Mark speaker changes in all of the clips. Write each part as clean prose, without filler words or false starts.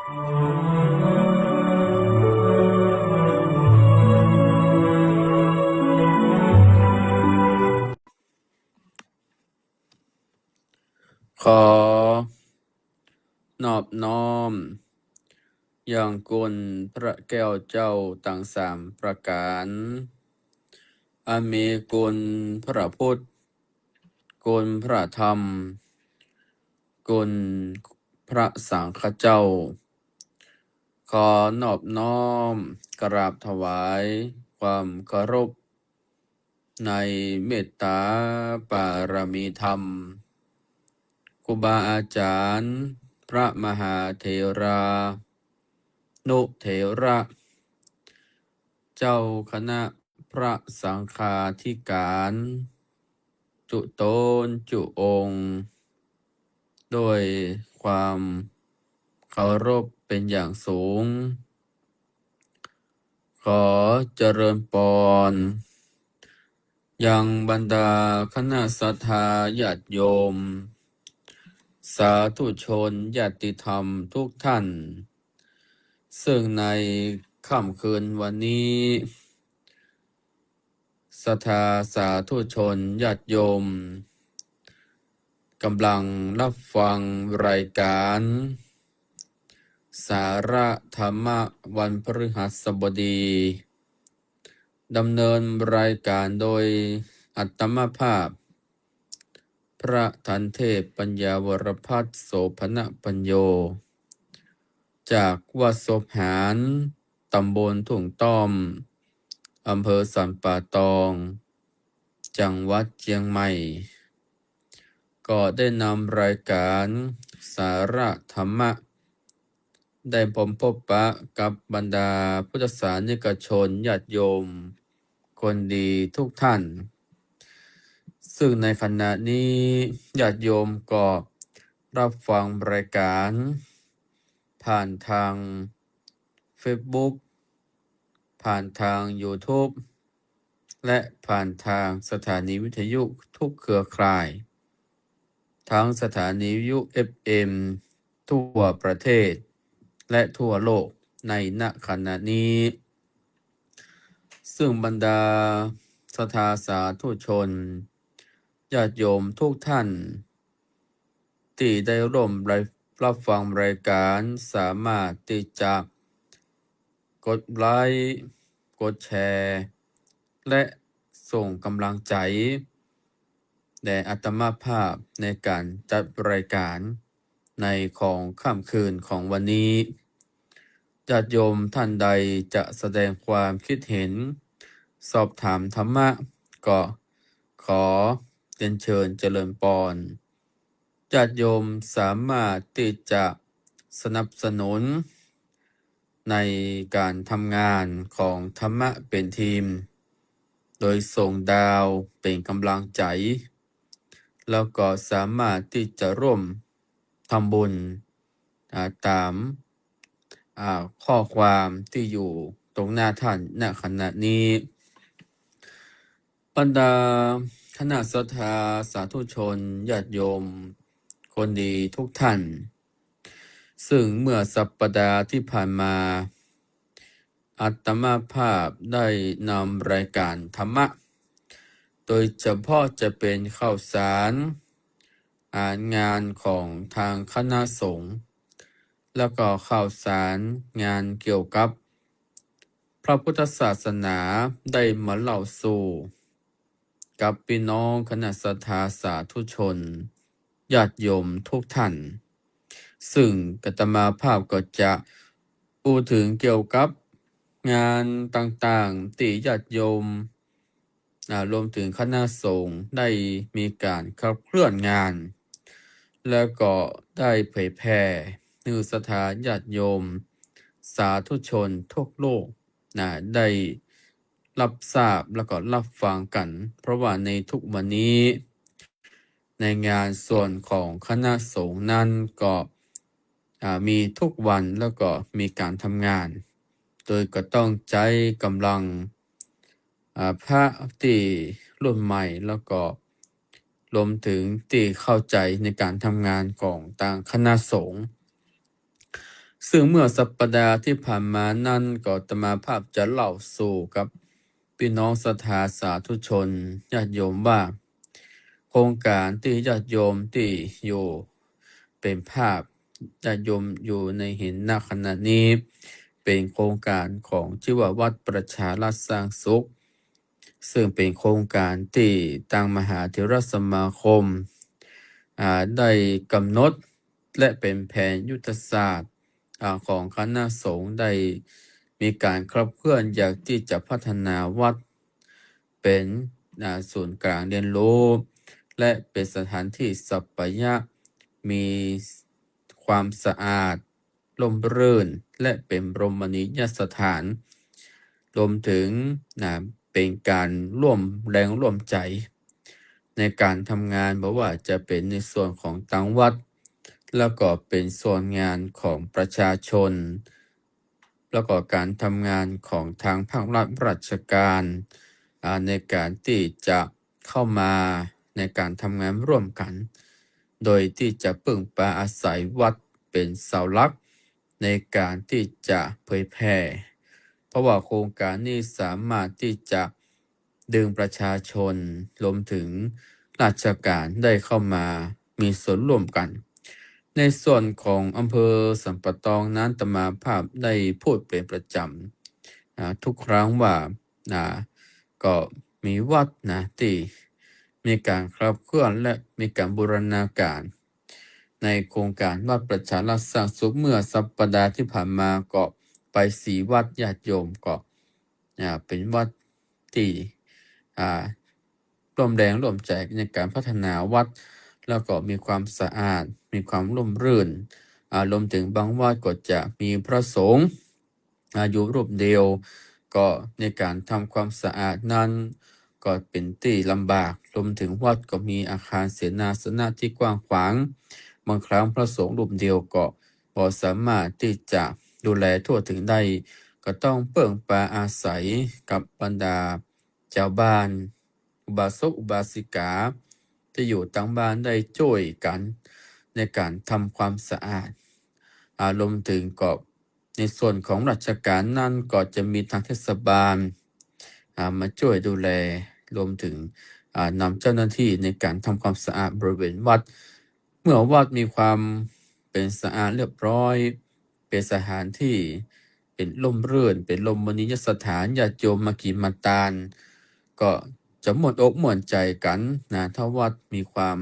Speaker 1: ขอนอบน้อมอย่างคุณพระแก้วเจ้าต่างสามประการอันมีคุณพระพุทธคุณพระธรรมคุณพระสังฆเจ้าขอนอบน้อมกราบถวายความเคารพในเมตตาบารมีธรรมครูบาอาจารย์พระมหาเถรานุเถระ เจ้าคณะพระสังฆาธิการ จุโตนจุองค์โดยความเคารพเป็นอย่างสูง ขอเจริญพรยังบรรดาคณะศรัทธาญาติโยม สาธุชนญาติธรรมทุกท่าน ซึ่งในค่ำคืนวันนี้ศรัทธาสาธุชนญาติโยมกำลังรับฟังรายการสาระธรรมะวันพฤหัสบดีดำเนินรายการโดยอัตมภาพพระทันเทพปัญญาวรพัฒน์โสภณปัญโยจากวัดศพหารตำบลทุ่งต้อมอำเภอสันป่าตองจังหวัดเชียงใหม่ก็ได้นำรายการสาระธรรมะได้พบปะกับบรรดาพุทธศาสนิกชนญาติโยมคนดีทุกท่านซึ่งในขณะนี้ญาติโยมก็รับฟังรายการผ่านทาง Facebook ผ่านทาง YouTube และผ่านทางสถานีวิทยุทุกเครือข่ายทั้งสถานีวิทยุ FM ทั่วประเทศและทั่วโลกในณขณะนี้ซึ่งบรรดาศรัทธาสาธุชนญาติโยมทุกท่านที่ได้ร่วมรับฟังรายการสามารถที่จะกดไลค์กดแชร์และส่งกำลังใจแด่อาตมาภาพในการจัดรายการในของค่ำคืนของวันนี้ญาติโยมท่านใดจะแสดงความคิดเห็นสอบถามธรรมะก็ขอเรียนเชิญเจริญพรญาติโยมสามารถที่จะสนับสนุนในการทำงานของธรรมะเป็นทีมโดยส่งดาวเป็นกำลังใจแล้วก็สามารถที่จะร่วมทำบุญตามข้อความที่อยู่ตรงหน้าท่านณขณะนี้บรรดาคณะศรัทธาสาธุชนญาติโยมคนดีทุกท่านซึ่งเมื่อสัปดาห์ที่ผ่านมาอาตมาภาพได้นำรายการธรรมะโดยเฉพาะจะเป็นข่าวสารงานของทางคณะสงฆ์แล้วก็ข่าวสารงานเกี่ยวกับพระพุทธศาสนาได้มาเล่าสู่กับพี่น้องคณะศรัทธาสาธุชนญาติโยมทุกท่านซึ่งอาตมาภาพก็จะพูดถึงเกี่ยวกับงานต่างๆที่ญาติโยมรวมถึงคณะสงฆ์ได้มีการขับเคลื่อนงานแล้วก็ได้เผยแพร่นิวศรัทธาญาติโยมสาธุชนทั่วโลกได้รับทราบแล้วก็รับฟังกันเพราะว่าในทุกวันนี้ในงานส่วนของคณะสงฆ์นั้นก็มีทุกวันแล้วก็มีการทำงานโดยก็ต้องใช้กำลังพระที่รุ่นใหม่แล้วก็รวมถึงที่เข้าใจในการทำงานของต่างคณะสงฆ์ ซึ่งเมื่อสัปดาห์ที่ผ่านมานั้นก็อาตมาภาพจะเล่าสู่กับพี่น้องศรัทธาสาธุชนญาติโยมว่าโครงการที่ญาติโยมที่อยู่เป็นภาพญาติโยมอยู่ในเห็นณขณะนี้เป็นโครงการของชื่อว่าวัดประชารัฐสร้างสุขซึ่งเป็นโครงการที่ทางมหาเถรสมาคมได้กำหนดและเป็นแผนยุทธศาสตร์ของคณะสงฆ์ได้มีการขับเคลื่อนอยากที่จะพัฒนาวัดเป็นศูนย์กลางเรียนรู้และเป็นสถานที่สัปปายะมีความสะอาดร่มรื่นและเป็นบรมณียสถานรวมถึงเป็นการร่วมแรงร่วมใจในการทำงานบอกว่าจะเป็นในส่วนของทางวัดแล้วก็เป็นส่วนงานของประชาชนแล้วก็การทำงานของทางภาครัฐราชการในการที่จะเข้ามาในการทำงานร่วมกันโดยที่จะพึ่งพาอาศัยวัดเป็นเสาหลักในการที่จะเผยแพร่เพราะว่าโครงการนี้สามารถที่จะดึงประชาชนรวมถึงราชการได้เข้ามามีส่วนร่วมกันในส่วนของอำเภอสัมปะตองนั้นอาตมาภาพได้พูดเป็นประจำทุกครั้งว่าก็มีวัดที่มีการขับเคลื่อนและมีการบูรณาการในโครงการวัดประชารัฐสร้างสุขเมื่อสัปดาห์ที่ผ่านมาก็ไป4 วัดญาติโยมก็เป็นวัดที่ร่วมแรงร่วมใจในการพัฒนาวัดแล้วก็มีความสะอาดมีความร่มรื่นรวมถึงบางวัดก็จะมีพระสงฆ์อยู่รูปเดียวก็ในการทำความสะอาดนั้นก็เป็นที่ลำบากรวมถึงวัดก็มีอาคารเสนาสนะที่กว้างขวางบางครั้งพระสงฆ์รูปเดียวก็บ่สามารถที่จะดูแลทั่วถึงได้ก็ต้องเพิ่งพาอาศัยกับบรรดาชาวบ้านอุบาสกอุบาสิกาที่อยู่ต่างบ้านได้ช่วยกันในการทำความสะอาดรวมถึงก็ในส่วนของราชการนั่นก็จะมีทางเทศบาลมาช่วยดูแลรวมถึงนำเจ้าหน้าที่ในการทำความสะอาดบริเวณวัดเมื่อวัดมีความเป็นสะอาดเรียบร้อยเป็นสถานที่เป็นร่มรื่นเป็นลมณียสถานญาติโยมมากินมาตานก็จะม่วนอกม่วนใจกันถ้าวัดมีความ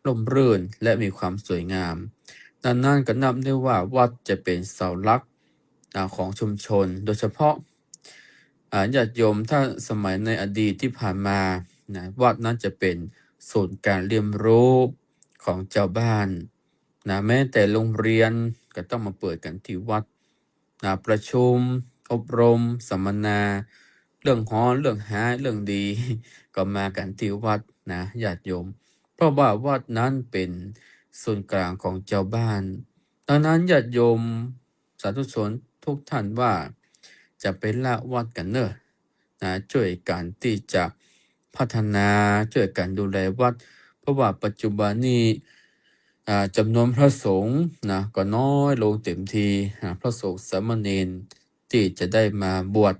Speaker 1: ร่มรื่นและมีความสวยงามดังนั้นก็นับได้ว่าวัดจะเป็นเสาหลักของชุมชนโดยเฉพาะญาติโยมถ้าสมัยในอดีตที่ผ่านมาวัดนั้นจะเป็นศูนย์การเรียนรู้ของเจ้าบ้านแม้แต่โรงเรียนก็ต้องมาเปิดกันที่วัดประชุมอบรมสัมมนาเรื่องฮ้อนเรื่องหาเรื่องดีก็มากันที่วัดญาติโยมเพราะว่าวัดนั้นเป็นศูนย์กลางของเจ้าบ้านดังนั้นญาติโยมสาธุชนทุกท่านว่าจะเป็นละวัดกันเนอะช่วยกันที่จะพัฒนาช่วยกันดูแลวัดเพราะว่าปัจจุบันนี้จำนวนพระสงฆ์ก็น้อยลงเต็มทีพระสงฆ์สามเณรที่จะได้มาบวช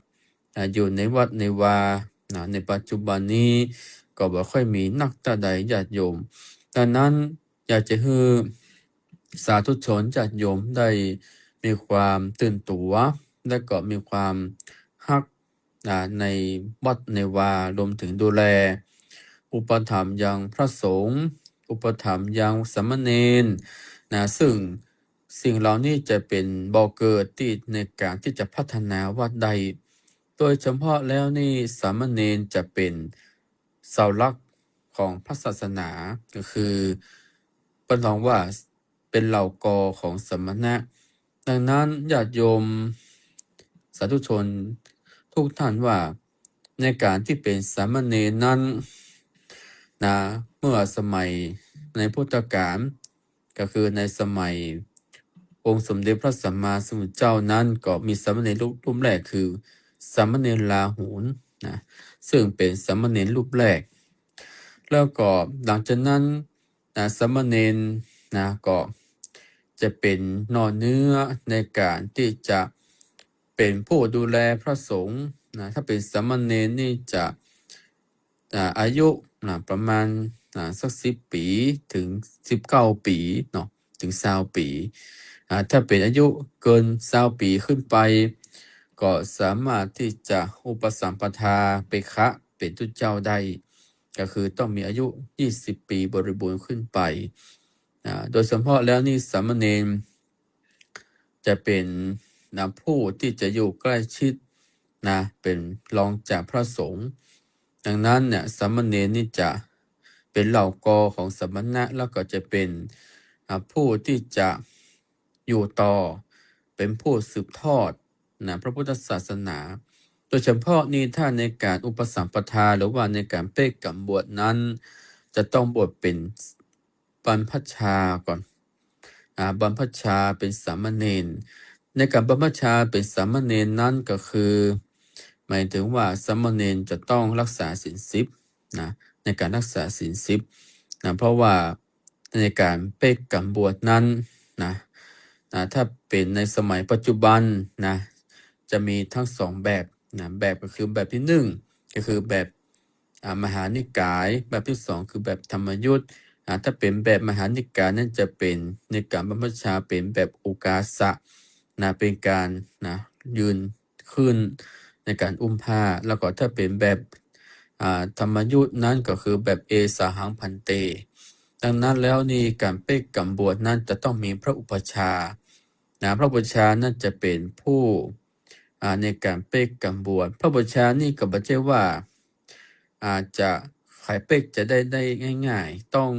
Speaker 1: อยู่ในวัดในวาในปัจจุบันนี้ก็บ่ค่อยมีนักใดญาติโยมดังนั้นอยากจะให้สาธุชนญาติโยมได้มีความตื่นตัวและก็มีความฮักในวัดในวารวมถึงดูแลอุปถัมภ์ยังพระสงฆ์อุปถัมภ์ยังสามเณรซึ่งสิ่งเหล่านี้จะเป็นบ่อเกิดที่ในการที่จะพัฒนาวัดใดโดยเฉพาะแล้วนี่สามเณรจะเป็นเสาหลักของพระศาสนาก็คือเป็นรองว่าเป็นเหล่ากอของสมณะดังนั้นญาติโยมสาธุชนทุกท่านว่าในการที่เป็นสามเณรนั้นเมื่อสมัยในพุทธกาลก็คือในสมัยองค์สมเด็จพระสัมมาสัมพุทธเจ้านั้นก็มีสามเณรรูปแรกคือสามเณรลาหูนซึ่งเป็นสามเณรรูปแรกแล้วก็หลังจากนั้นสามเณรก็ จะเป็นนอเนื้อในการที่จะเป็นผู้ดูแลพระสงฆ์นะถ้าเป็นสามเณรนี่จะอายุประมาณสัก10 ปีถึง19 ปีเนาะถึง20 ปีถ้าเป็นอายุเกิน20 ปีขึ้นไปก็สามารถที่จะอุปสัมปทาเปขะเป็นทุเจ้าได้ก็คือต้องมีอายุ20 ปีบริบูรณ์ขึ้นไปโดยเฉพาะแล้วนี่สามเณรจะเป็นผู้ที่จะอยู่ใกล้ชิดเป็นรองจากพระสงฆ์ดังนั้นเนี่ยสามเณรนี่จะเป็นเหล่ากอของสมณะแล้วก็จะเป็นผู้ที่จะอยู่ต่อเป็นผู้สืบทอดพระพุทธศาสนาโดยเฉพาะนี่ถ้าในการอุปสัมปทาหรือว่าในการเป้กำบวชนั้นจะต้องบวชเป็นบรรพชาก่อนบรรพชาเป็นสามเณรในการบรรพชาเป็นสามเณรนั้นก็คือหมายถึงว่าสามเณรจะต้องรักษาศีล10ในการรักษาศีล10เพราะว่าในการเป้กำบวชนั้นถ้าเป็นในสมัยปัจจุบันจะมีทั้ง2แบบแบบก็คือแบบที่1ก็คือแบบมหานิกายแบบที่2คือแบบธรรมยุทธ์ถ้าเป็นแบบมหานิกายนั่นจะเป็นในการบรรพชาเป็นแบบโอกาสะเป็นการยืนขึ้นในการอุ้มผ้าแล้วก็ถ้าเป็นแบบธรรมยุทธ์นั้นก็คือแบบเอสาหังพันเตดังนั้นแล้วนี่การเป้กำบวชนั้นจะต้องมีพระอุปชาพระอุปชานั่นจะเป็นผู้ในการเป้กำบวชพระอุปชานี่ก็ไม่ใช่ว่าจะขายเป้กจะได้ง่ายๆต้อง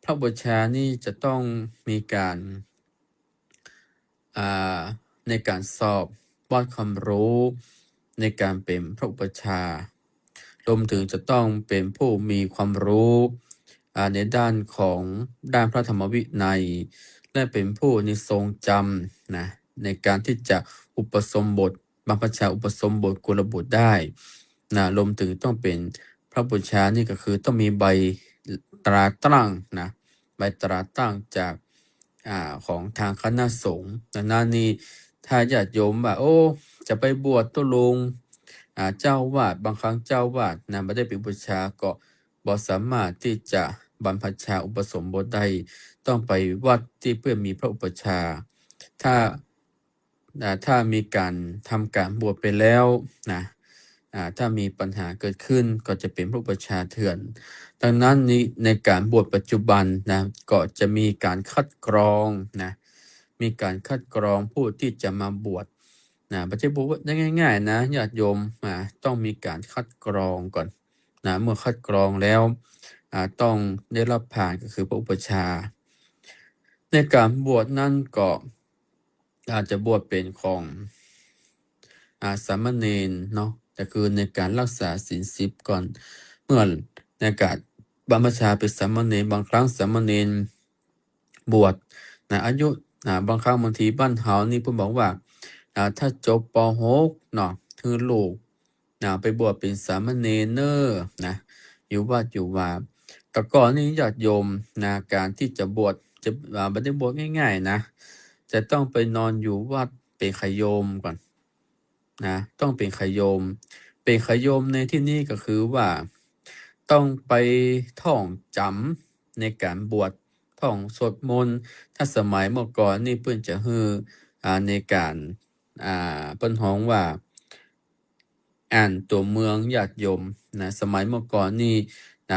Speaker 1: พระอุปชานี่จะต้องมีการในการสอบวัดความรู้ในการเป็นพระอุปชารวมถึงจะต้องเป็นผู้มีความรู้ในด้านของด้านพระธรรมวินัยและเป็นผู้ในทรงจำในการที่จะอุปสมบทบรรพชาอุปสมบทกุลบุตรได้รวมถึงต้องเป็นพระบุตรชานี่ก็คือต้องมีใบตราตั้งใบตราตั้งจากของทางคณะสงฆ์ดังนั้นนี่ถ้าญาติโยมว่าโอ้จะไปบวชตุลงเจ้าวาดบางครั้งเจ้าวาดไม่ได้เป็นบูชาก็บ่สามารถที่จะบรรพชาอุปสมบทได้ต้องไปวัดที่เพื่อมีพระอุปชาถ้ามีการทำการบวชไปแล้วถ้ามีปัญหาเกิดขึ้นก็จะเป็นพระอุปชาเถื่อนดังนั้นในการบวชปัจจุบันก็จะมีการคัดกรองมีการคัดกรองผู้ที่จะมาบวชไม่ใช่บวชได้ง่ายๆญาติโยมต้องมีการคัดกรองก่อนเมื่อคัดกรองแล้วต้องได้รับผ่านก็คือพระอุปชาในการบวชนั้นก็อาจจะบวชเป็นของสามเณรเนาะแต่คือในการรักษาศีล10ก่อนเมื่อในการบรรพชาเป็นสามเณรบางครั้งสามเณรบวชอายุบางครั้งบางทีบ้านเฮานี่เพิ่นบอกว่าถ้าจบป .6 เนาะคือลูกไปบวชเป็นสามเณรเน้ออยู่วัดอยู่วาแต่ก่อนนี้ญาติโยมการที่จะบวชจะไม่ได้บวชง่ายๆจะต้องไปนอนอยู่วัดเป็นขโยมก่อนต้องเป็นขโยมเป็นขโยมในที่นี้ก็คือว่าต้องไปท่องจำในการบวชท่องสวดมนต์ถ้าสมัยเมื่อก่อนนี่เพิ่นจะฮือในการเพิ่นฮ้องว่าอ่านตัวเมืองญาติโยมสมัยเมื่อก่อนนี่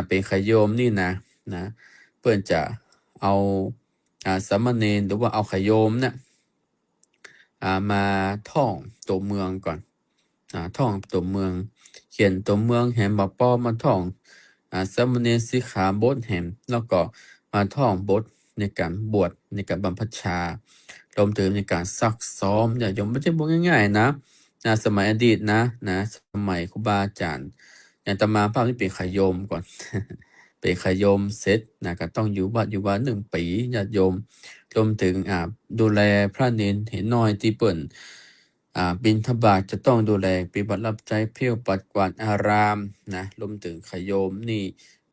Speaker 1: เป็นขโยมนี่นะเพิ่นจะเอาสามเณรหรือว่าเอาขโยมมาท่องตัวเมืองก่อนท่องตัวเมืองเขียนตัวเมืองแหมบ่ป้อมาท่องสามเณรสิกขาบทแหมแล้วก็มาท่องบทในการบวชในการบรรพชารวมถึงในการซักซ้อมอย่าโยมไม่ใช่บวชง่ายๆสมัยอดีตสมัยครูบาอาจารย์อย่างอาตมาภาพนี่เป็นขโยมก่อน เป็นขโยมเสร็จก็ต้องอยู่วัด1 ปีญาติโยมรวมถึงดูแลพระเนรเห็นน้อยที่เปิ้นบิณฑบาตจะต้องดูแลปฏิบัติรับใช้เพี้ยวปัดกวาดอารามรวมถึงขโยมนี่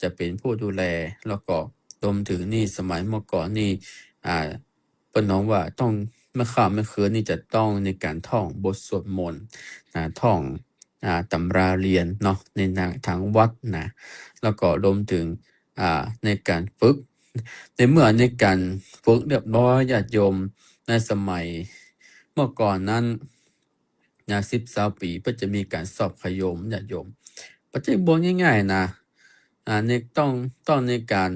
Speaker 1: จะเป็นผู้ดูแลแล้วก็รวมถึงนี่สมัยเมื่อก่อนนี่ เปิ้นน้องว่าต้องเมื่อค่ำเมื่อคืนนี่จะต้องในการท่องบทสวดมนต์ท่องตำราเรียนเนาะในทางวัดนะแล้วก็รวมถึงในการฝึกในเมื่อในการฝึกเรียบร้อยญาติโยมในสมัยเมื่อก่อนนั้น10-20 ปีก็จะมีการสอบขยมญาติโยมปัจจัยบนง่ายๆนะในต้องในการ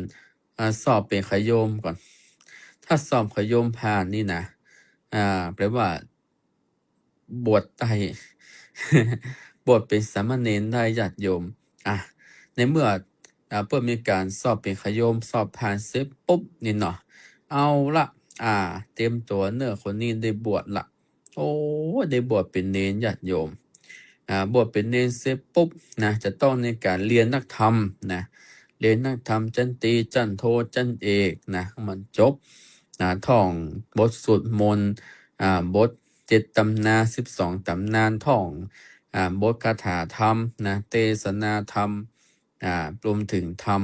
Speaker 1: สอบเป็นขยมก่อน ถ้าสอบขยมผ่านนี่นะแปลว่าบวชได้ บวชเป็นสามเณรได้ญาติโยมในเมื่อเพื่อมีการสอบเป็นขยมสอบผ่านเสร็จปุ๊บนี่เนาะเอาละเตรียมตัวเนอะคนนี้ได้บวชละโอ้ได้บวชเป็นเณรญาติโยมบวชเป็นเณรเสร็จปุ๊บนะจะต้องในการเรียนนักธรรมนะเรียนนักธรรมจันตรีจันโทจันเอกนะมันจบท่องบทสวดมนต์บท7 ตำนาน12 ตำนานท่องบทคาถาธรรมนะเทศนาธรรมรวมถึงธรรม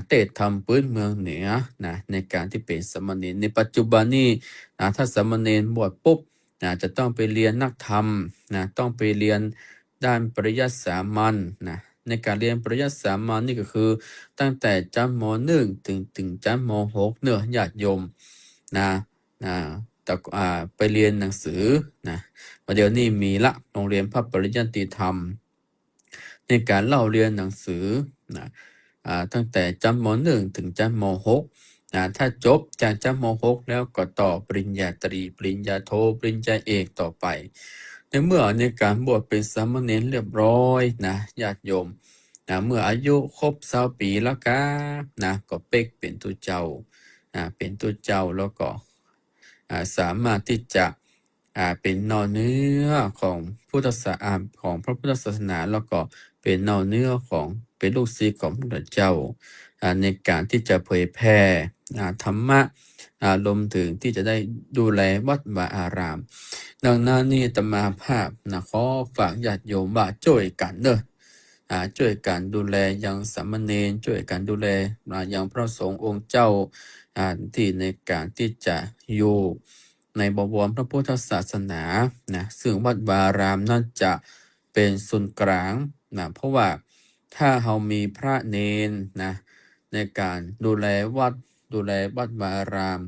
Speaker 1: เทศธรรมพื้นเมืองเหนือนะในการที่เป็นสามเณรในปัจจุบันนี้ถ้าสามเณรบวชปุ๊บจะต้องไปเรียนนักธรรมนะต้องไปเรียนด้านปริยัติสามัญนะในการเรียนปริยัติสามัญนี่ก็คือตั้งแต่ชั้นม.1 ถึงชั้นม.6เนอะญาติโยมนะแต่ไปเรียนหนังสือนะเดี๋ยวนี้มีละโรงเรียนพระปริยัติธรรมในการเล่าเรียนหนังสือนะตั้งแต่ชั้นม.1 ถึงชั้นม.6ถ้าจบจากชั้นม.6แล้วก็ต่อปริญญาตรีปริญญาโทปริญญาเอกต่อไปในเมื่อในการบวชเป็นสามเณรเรียบร้อยนะญาติโยมเมื่ออายุครบ20 ปีแล้วนะก็เป๊กเป็นตัวเจ้าเป็นตัวเจ้าแล้วก็สามารถที่จะเป็นนอเนื้อของพุทธศาสนาของพระพุทธศาสนาแล้วก็เป็นนอเนื้อของเป็นลูกศิษย์ของพระพุทธเจ้าในการที่จะเผยแผ่ธรรมะรวมถึงที่จะได้ดูแลวัดวาอารามดังนั้นนี่อาตมาภาพขอฝากญาติโยมว่าช่วยกันเด้อช่วยกันดูแลยังสามเณรช่วยกันดูแลยังพระสงฆ์องค์เจ้าที่ในการที่จะอยู่ในบวรพระพุทธศาสนานะซึ่งวัดวาอารามนั่นจะเป็นศูนย์กลางนะเพราะว่าถ้าเรามีพระเนนนะในการดูแลวัดวาอาราม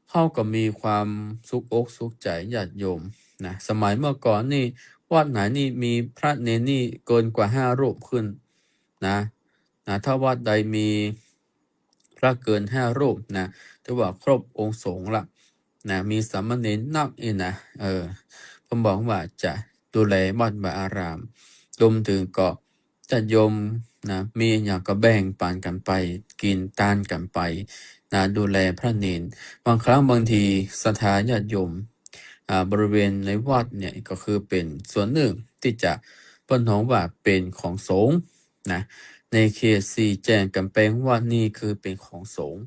Speaker 1: เขาก็มีความสุขอกสุขใจญาติโยมนะสมัยเมื่อก่อนนี่วัดไหนนี่มีพระเนนนี่เกินกว่า5 รูปขึ้นนะถ้าวัดใดมีพระเกิน5 รูปนะถือว่าครบองค์สงฆ์ละนะมีสามเณรนักนะผมบอกว่าจะดูแลวัดวาอารามรวมถึงก็จะโยมนะมีอย่างก็แบ่งปันกันไปกินทานกันไปนะดูแลพระเนนบางครั้งบางทีศรัทธาญาติโยมบริเวณในวัดเนี่ยก็คือเป็นส่วนหนึ่งที่จะเปิ้นฮ้องว่าเป็นของสงฆ์นะในเขตสี่แจ้งกำแพงวัดนี่คือเป็นของสงฆ์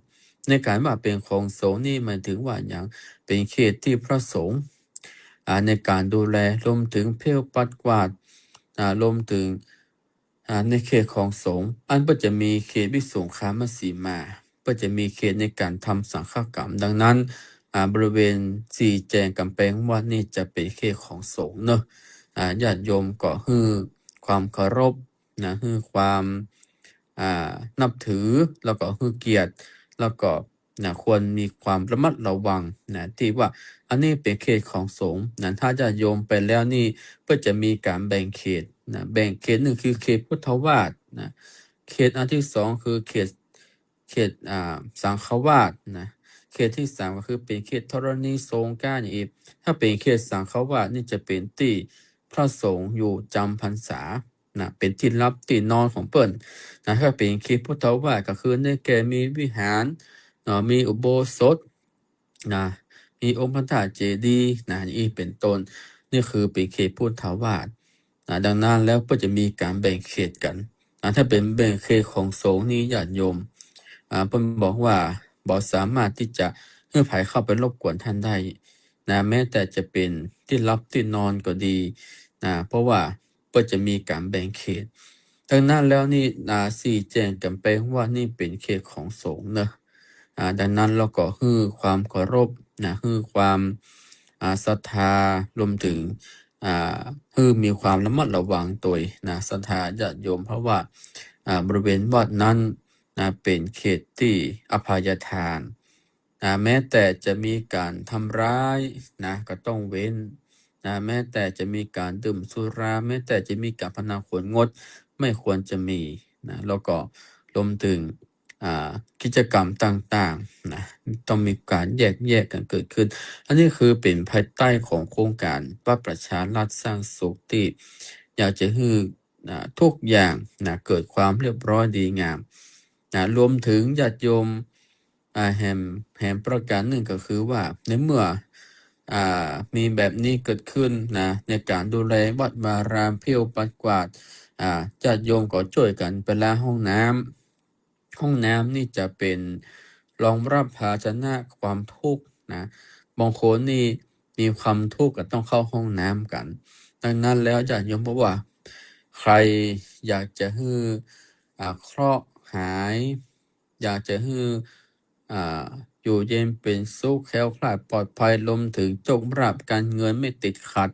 Speaker 1: ในการว่าเป็นของสงฆ์นี่หมายถึงว่าอย่างเป็นเขตที่พระสงฆ์ในการดูแลรวมถึงเพลปัดกวาดรวมถึงในเขตของสงฆ์อันก็จะมีเขตวิสุงคามสีมาก็จะมีเขตในการทำสังฆกรรมดังนั้นบริเวณสี่แจงกำแพงวัดนี่จะเป็นเขตของสงฆ์เนอะญาติโยมก็ฮือความเคารพนะฮือความนับถือแล้วก็ฮือเกียรติแล้วก็ควรมีความระมัดระวังที่ว่าอันนี้เป็นเขตของสงฆ์ถ้าญาติโยมไปแล้วนี่ก็จะมีการแบ่งเขตแบ่งเขตหนึ่งคือเขตพุทธวาสเขตอันที่สองคือเขตสังฆวาสเขตที่3ก็คือเป็นเขตธรณีสงฆ์อย่างอีกถ้าเป็นเขตสังฆวาสนี่จะเป็นที่พระสงฆ์อยู่จำพรรษาเป็นที่รับที่นอนของเปิ้นถ้าเป็นเขตพุทธวาสก็คือในแก่มีวิหารมีอุโบสถมีองค์พระธาตุเจดีย์นี่เป็นต้นนี่คือเป็นเขตพุทธวาสดังนั้นแล้วก็จะมีการแบ่งเขตกันถ้าเป็นแบ่งเขตของสงฆ์นี่ญาติโยมเพิ่นบอกว่าบ่สามารถที่จะให้ไผเข้าไปรบกวนท่านได้แม้แต่จะเป็นที่รับที่นอนก็ดีเพราะว่าก็จะมีการแบ่งเขตดังนั้นแล้วนี่สี่แจ้งกำแพงว่านี่เป็นเขตของสงฆ์เนอะ ดังนั้นเราก็คือความเคารพคือความศรัทธารวมถึงคือมีความระมัดระวังตัวศรัทธาญาติโยมเพราะว่าบริเวณวัดนั้นเป็นเขตที่อภัยทานแม้แต่จะมีการทำร้ายก็ต้องเว้นแม้แต่จะมีการดื่มสุราแม้แต่จะมีการพนันขนงดไม่ควรจะมีแล้วก็รวมถึงกิจกรรมต่างๆต้องมีการแยกกันเกิดขึ้นอันนี้คือเป็นภายใต้ของโครงการวัดประชารัฐสร้างสุขที่อยากจะให้ทุกอย่างเกิดความเรียบร้อยดีงามรวมถึงญาติโยมแหมประการหนึ่งก็คือว่าในเมื่อมีแบบนี้เกิดขึ้นในการดูแลวัดวารามเพียวปัดกวาดญาติโยมก็ช่วยกันไปล้างห้องน้ำนี่จะเป็นรองรับภาชนะความทุกข์บางคนนี่มีความทุกข์ก็ต้องเข้าห้องน้ำกันดังนั้นแล้วญาติโยมบอกว่าใครอยากจะให้เคราะห์หายอยากจะให้อยู่เย็นเป็นสุขแคล้วคลาดปลอดภัยรวมถึงโชคลาภการเงินไม่ติดขัด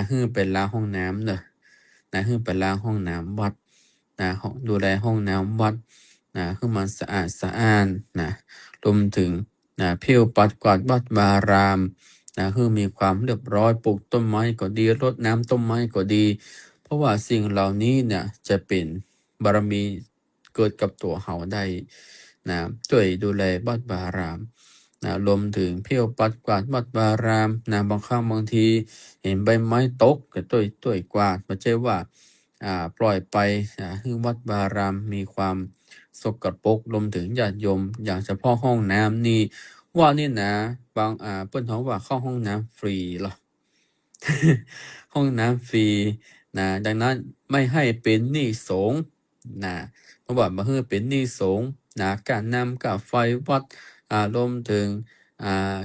Speaker 1: ให้ไปล้างห้องน้ำให้ไปล้างห้องน้ำวัดดูแลห้องน้ำวัดให้มันสะอาดสะอ้านรวมถึงเพี้ยวปัดกวาดวัดวารามให้มีความเรียบร้อยปลูกต้นไม้ก็ดีรดน้ำต้นไม้ก็ดีเพราะว่าสิ่งเหล่านี้จะเป็นบารมีเกิดกับตัวเฮาได้ช่วยดูแลวัดวารามรวมถึงเพี้ยวปัดกวาดวัดวารามบางครั้งบางทีเห็นใบไม้ตกก็ต้วยกวาดไม่ใช่ว่าปล่อยไปให้วัดวารามมีความสกปรกรวมถึงญาติโยมอย่างเฉพาะห้องน้ำนี่ว่านี่บางเปิ้นเขาว่าเข้าห้องน้ำฟรีเหรอ ห้องน้ำฟรีดังนั้นไม่ให้เป็นหนี้สงฆ์เพราะว่ามาให้เป็นหนี้สงฆ์การนำกับไฟวัดรวมถึง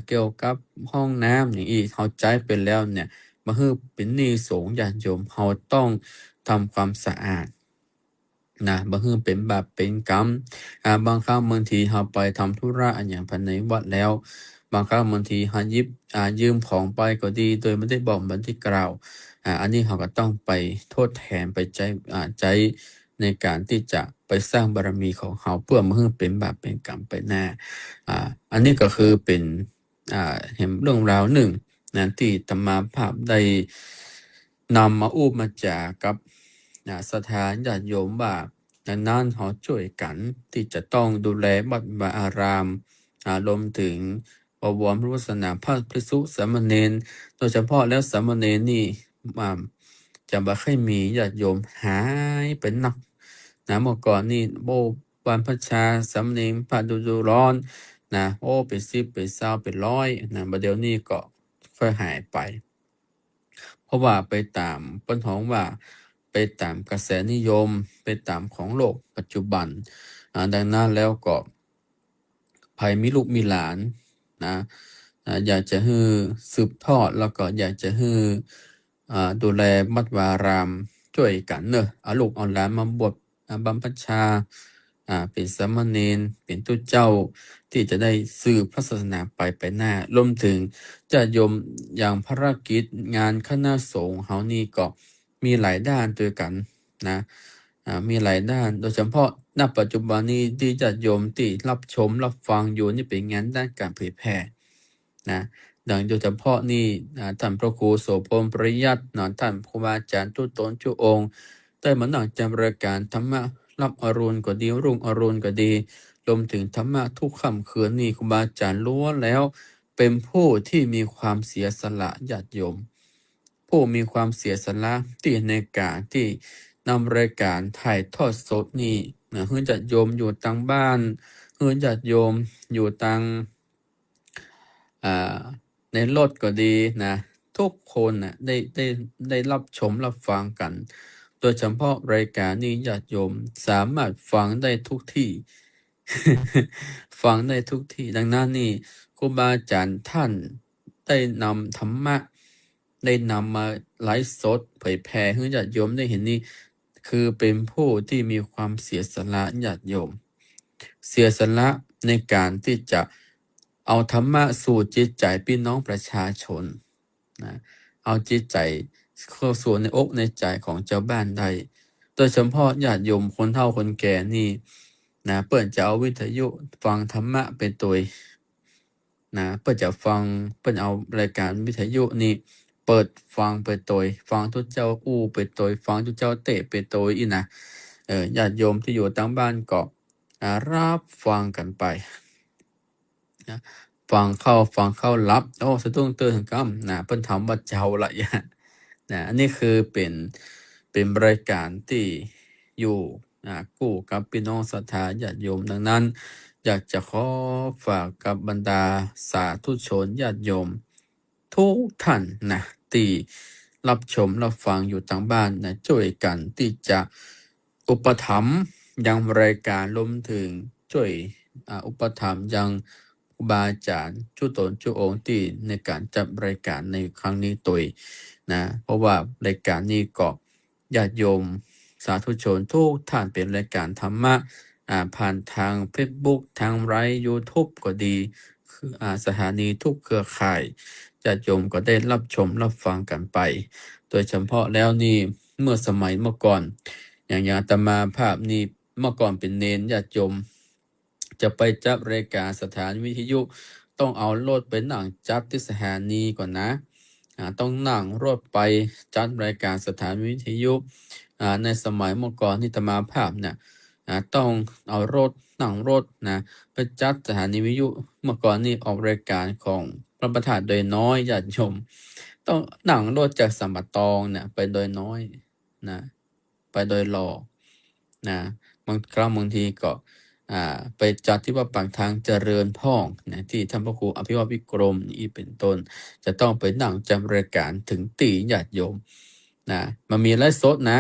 Speaker 1: เกี่ยวกับห้องน้ำอย่างอีกเขาใจเป็นแล้วเนี่ยมาให้เป็นหนี้สงฆ์ญาติโยมเขาต้องทำความสะอาดบางทีเป็นบาปเป็นกรรมบางครั้งบางทีเราไปทำธุระอันอย่างภายในวัดแล้วบางครั้งบางทีเรายืมของไปก็ดีโดยไม่ได้บอกบันที่กล่าวอันนี้เราก็ต้องไปโทษแทนไปใจในการที่จะไปสร้างบารมีของเขาเพื่อไม่ให้เป็นบาปเป็นกรรมไปหน้าอันนี้ก็คือเป็นเห็นเรื่องราวหนึ่งที่ธรรมาภาพได้นำมาอู้มาจากกับสถานญาติโยมว่าดังนั้นเขาช่วยกันที่จะต้องดูแลวัดวาอารามรวมถึงบวรพระวสนาพระภิกษุสามเณรโดยเฉพาะแล้วสามเณรนี่จะบ่ค่อยมีญาติโยมหายไปนักเมื่อก่อนนี่วันพระชาสามเณรพระดูร้อนเป็น10เป็น20เป็น100บัดเดี๋ยวนี้ก็ค่อยหายไปเพราะว่าไปตามเปิ้นฮ้องว่าไปตามกระแสนิยมไปตามของโลกปัจจุบันดังนั้นแล้วก็ใครมีลูกมีหลานอยากจะให้สืบทอดแล้วก็อยากจะให้ดูแลวัดวารามช่วยกันเอาลูกเอาหลานมาบวชบำเพ็ญชาเป็นสามเณรเป็นตุเจ้าที่จะได้สืบพระศาสนาไปหน้ารวมถึงญาติโยมอย่างภารกิจงานคณะสงฆ์เฮานี่ก็มีหลายด้านด้วยกันมีหลายด้านโดยเฉพาะณปัจจุบันนี้ที่ญาติโยมที่รับชมรับฟังอยู่นี่เป็นงานด้านการเผยแพร่ดังโดยเฉพาะนี่ท่านพระครูโสพลปริยัติท่านครูบาอาจารย์ทุกตนทุกองค์ได้มานั่งจำรายการธรรมะรับอรุณก็ดีรุ่งอรุณก็ดีรวมถึงธรรมะทุกค่ำคืนนี่ครูบาอาจารย์ล้วนแล้วเป็นผู้ที่มีความเสียสละญาติโยมผู้มีความเสียสละที่ในการที่นำรายการถ่ายทอดสดนี่ให้ญาติโยมอยู่ต่างบ้านให้ญาติโยมอยู่ต่างในรถก็ดีทุกคนได้รับชมรับฟังกันโดยเฉพาะรายการนี้ญาติโยมสามารถฟังได้ทุกที่ ฟังได้ทุกที่ดังนั้นนี่ครูบาอาจารย์ท่านได้นำธรรมะได้นำมาไลฟ์สดเผยแพร่ให้ญาติโยมได้เห็นนี่คือเป็นผู้ที่มีความเสียสละญาติโยมเสียสละ ในการที่จะเอาธรรมะสู่จิตใจพี่น้องประชาชนนะเอาจิตใจเข้าสู่ในอกในใจของเจ้าบ้านได้โดยเฉพาะญาติโยมคนเฒ่าคนแก่นี่นะเปิ่นจะเอาวิทยุฟังธรรมะเป็นตัวนะเปิ่นจะฟังเปิ่นเอารายการวิทยุนี่เปิดฟังไปตัวฟังทุกเจ้าอู้ไปตัวฟังทุกเจ้าเตะไปตัวอีนะญาติโยมที่อยู่ตั้งบ้านก็รับฟังกันไปนะฟังเข้ารับสะดุ้งตื่นกํนะเพิ่นถามว่าเจ้าละนะอันนี้คือเป็นรายการที่อยู่กู้กับพี่น้องศรัทธาญาติโยมดังนั้นอยากจะขอฝากกับบรรดาสาธุชนญาติโยมทุกท่านนะที่รับชมรับฟังอยู่ทางบ้านนะช่วยกันที่จะอุปถัมภ์ยังรายการรวมถึงช่วยอุปถัมภ์ยังครูบาอาจารย์ชุตนชุองค์ที่ในการจัดรายการในครั้งนี้ตัวนะเพราะว่ารายการนี้ก็ญาติโยมสาธุชนทุกท่านเป็นรายการธรรมะผ่านทาง Facebook ทางไลฟ์ YouTube ก็ดีคือสถานีทุกเครือข่ายญาติโยมก็ได้รับชมรับฟังกันไปโดยเฉพาะแล้วนี่เมื่อสมัยเมื่อก่อนอย่างอาตมาภาพนี่เมื่อก่อนเป็นเนนญาติโยมจะไปจับรายการสถานีวิทยุต้องเอารถไปนั่งจัดที่สถานีก่อนนะต้องนั่งรถไปจัดรายการสถานีวิทยุในสมัยเมื่อก่อนที่อาตมาภาพเนี่ยต้องเอานั่งรถนะไปจัดสถานีวิทยุเมื่อก่อนนี่ออกรายการของพระประธานโดยน้อยญาติโยมต้องนั่งรถจากสัมปตองเนี่ยไปโดยน้อยนะไปโดยรอนะบางครั้งบางทีก็ไปจัดที่ว่าปากทางเจริญพ่องนะที่ท่านพระครูอภิวัตวิกรมนี่เป็นต้นจะต้องไปนั่งจำรายการถึงตีญาติโยมนะมันมีไลฟ์สดนะ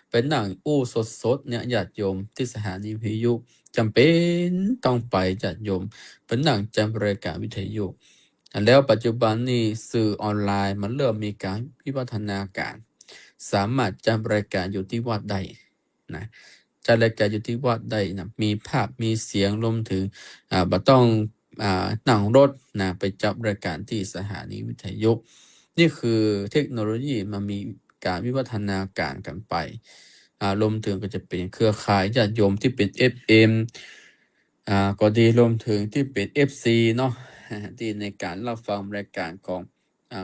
Speaker 1: เป็นหนังอู้สดเนี่ยญาติโยมที่สถานีวิทยุจำเป็นต้องไปญาติโยมเป็นหนังจำรายการวิทยุแล้วปัจจุบันนี้สื่อออนไลน์มันเริ่มมีการวิวัฒนาการสามารถจำรายการอยู่ที่วัดได้นะจัดรายการอยู่ที่วัดได้นะมีภาพมีเสียงรวมถึงบ่ต้องนั่งรถนะไปจับรายการที่สถานีวิทยุนี่คือเทคโนโลยีมันมีการวิวัฒนาการกันไปรวมถึงก็จะเป็นเครือข่ายญาติโยมที่เป็น FM ก็ดีรวมถึงที่เป็น FC เนาะที่ในการรับฟังรายการของ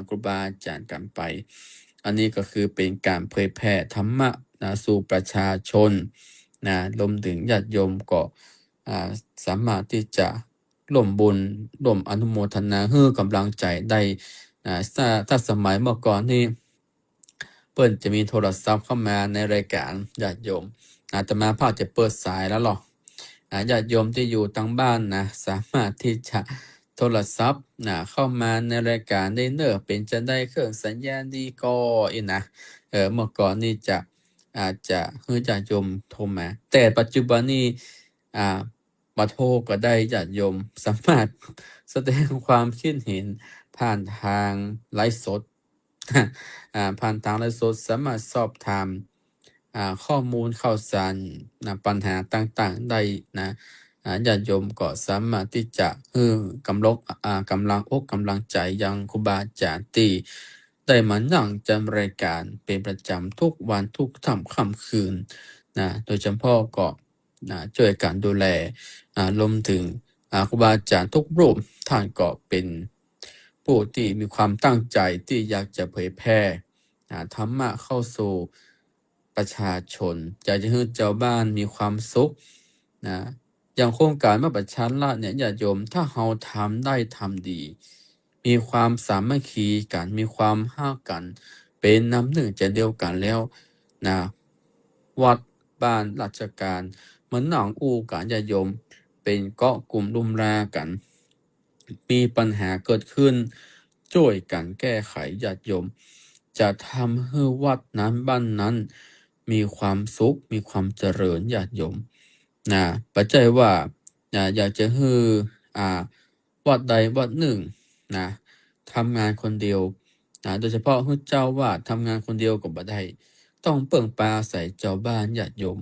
Speaker 1: ครูบาอาจารย์กันไปอันนี้ก็คือเป็นการเผยแพร่ธรรมะสู่ประชาชนรวมถึงญาติโยมก็สามารถที่จะร่วมบุญร่วมอนุโมทนาให้กำลังใจได้ถ้าสมัยเมื่อก่อนนี่เปิ้นจะมีโทรศัพท์เข้ามาในรายการญาติโยมอาตมาภาพจะเปิดสายแล้วหรอญาติโยมที่อยู่ทางบ้านนะสามารถที่จะโทรศัพท์เข้ามาในรายการได้เป็นจะได้เครื่องสัญญาณดีก็นะเมื่อก่อนนี่อาจจะให้ญาติโยมโทรมาแต่ปัจจุบันนี้มาโทรก็ได้ญาติโยมสามารถแสดงความคิดเห็นผ่านทางไลฟ์สดผ่านทางไลฟ์สดสามารถสอบถามข้อมูลข่าวสารปัญหาต่างๆได้นะญาติโยมก็สามารถที่จะกำลังอกกำลังใจยังครูบาอาจารย์ที่ได้มานั่งจำรายการเป็นประจำทุกวันทุกค่ำคืนโดยเฉพาะก็ช่วยการดูแลรวมถึงครูบาอาจารย์ทุกรูปท่านก็เป็นผู้ที่มีความตั้งใจที่อยากจะเผยแพร่ธรรมะเข้าสู่ประชาชนอยากจะให้เจ้าบ้านมีความสุขอย่างโครงการมาประชาราษฎร์เนี่ยญาติโยมถ้าเราทำได้ทำดีมีความสามัคคีกันมีความฮักกันเป็นน้ำหนึ่งใจเดียวกันแล้ววัดบ้านราชการเหมือนหนองอู้กันญาติโยมเป็นเกาะกลุ่มรุมรากันมีปัญหาเกิดขึ้นช่วยกันแก้ไขญาติโยมจะทำให้วัดนั้นบ้านนั้นมีความสุขมีความเจริญญาติโยมปัจจัยว่าอยากจะให้วัดใดวัดหนึ่งทำงานคนเดียวโดยเฉพาะให้เจ้าวาดทำงานคนเดียวก็บ่ได้ต้องเปิ่งปลาใส่เจ้าบ้านญาติโยม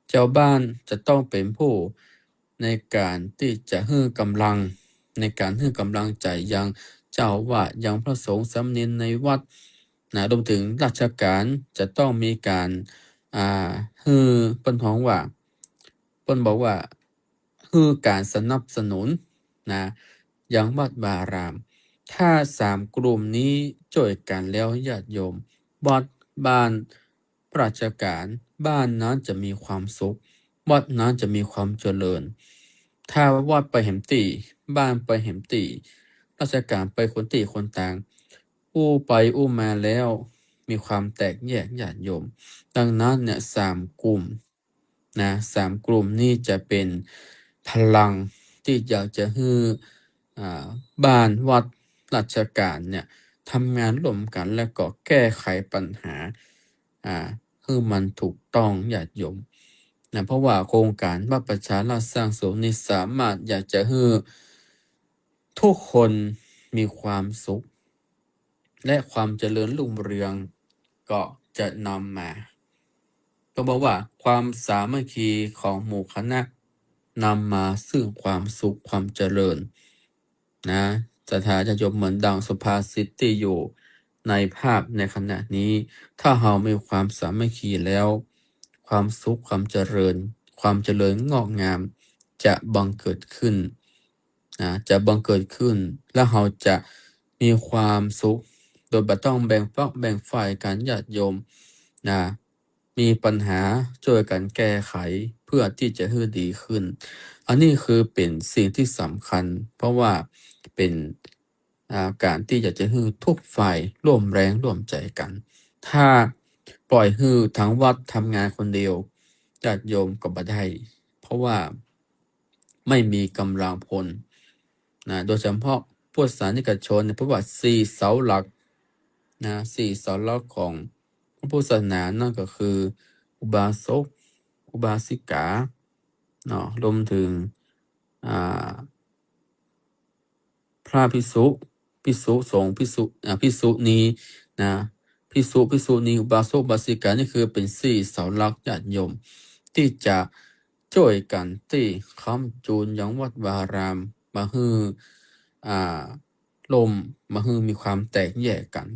Speaker 1: เจ้าบ้านจะต้องเป็นผู้ ในการที่จะให้กำลังในการให้กำลังใจยังเจ้าอาวาสยังพระสงฆ์สามเณรในวัดนะรวมถึงราชการจะต้องมีการให้เปิ้นฮ้องว่าเปิ้นบอกว่าให้การสนับสนุนนะยังวัดวาอาราม ถ้า3กลุ่มนี้ช่วยกันแล้วญาติโยมวัดบ้านราชการบ้านนั้นจะมีความสุขวัดนั้นจะมีความเจริญ ถ้าวัดไปแหมตีบ้านไปแหมตีราชการไปคนตีคนต่างอู้ไปอู้มาแล้วมีความแตกแยกญาติโยม ดังนั้นเนี่ย3กลุ่มนะ3กลุ่มนี้จะเป็นพลังที่อยากจะให้บ้านวัดราชการเนี่ยทำงานร่วมกันและก็แก้ไขปัญหาให้มันถูกต้องญาติโยมนะเพราะว่าโครงการวัดประชาราษฎร์สร้างสมนี้สามารถอยากจะให้ทุกคนมีความสุขและความเจริญรุ่งเรืองก็จะนำมาต้องบอกว่าความสามัคคีของหมู่คณะนำมาซึ่งความสุขความเจริญนะสถาจะจบเหมือนดังสุภาษิตที่อยู่ในภาพในขณะนี้ ถ้าเรามีความสามัคคีแล้ว ความสุขความเจริญ ความเจริญงอกงามจะบังเกิดขึ้นนะจะบังเกิดขึ้น และเราจะมีความสุข โดยบ่ต้องแบ่งฝักแบ่งฝ่ายกันญาติโยมนะมีปัญหาช่วยกันแก้ไขเพื่อที่จะให้ดีขึ้น อันนี้คือเป็นสิ่งที่สำคัญ เพราะว่าเป็นการที่อยากจะให้ทุกฝ่ายร่วมแรงร่วมใจกัน ถ้าปล่อยให้ทั้งวัดทำงานคนเดียวญาติโยมก็บ่ได้ เพราะว่าไม่มีกำลังพลนะโดยเฉพาะพุทธศาสนิกชนเพราะว่า4เสาหลักนะ4เสาหลักของพระพุทธศาสนานั่นก็คือ อุบาสกอุบาสิกาเนาะรวมถึงพระภิกษุสงฆ์ภิกษุณีนะภิกษุณีอุบาสกอุบาสิกานี่คือเป็น4เสาหลักญาติโยมที่จะช่วยกันที่ค้ำจูนยังวัดวาอารามมาให้ลมมาให้มีความแตกแยกกัน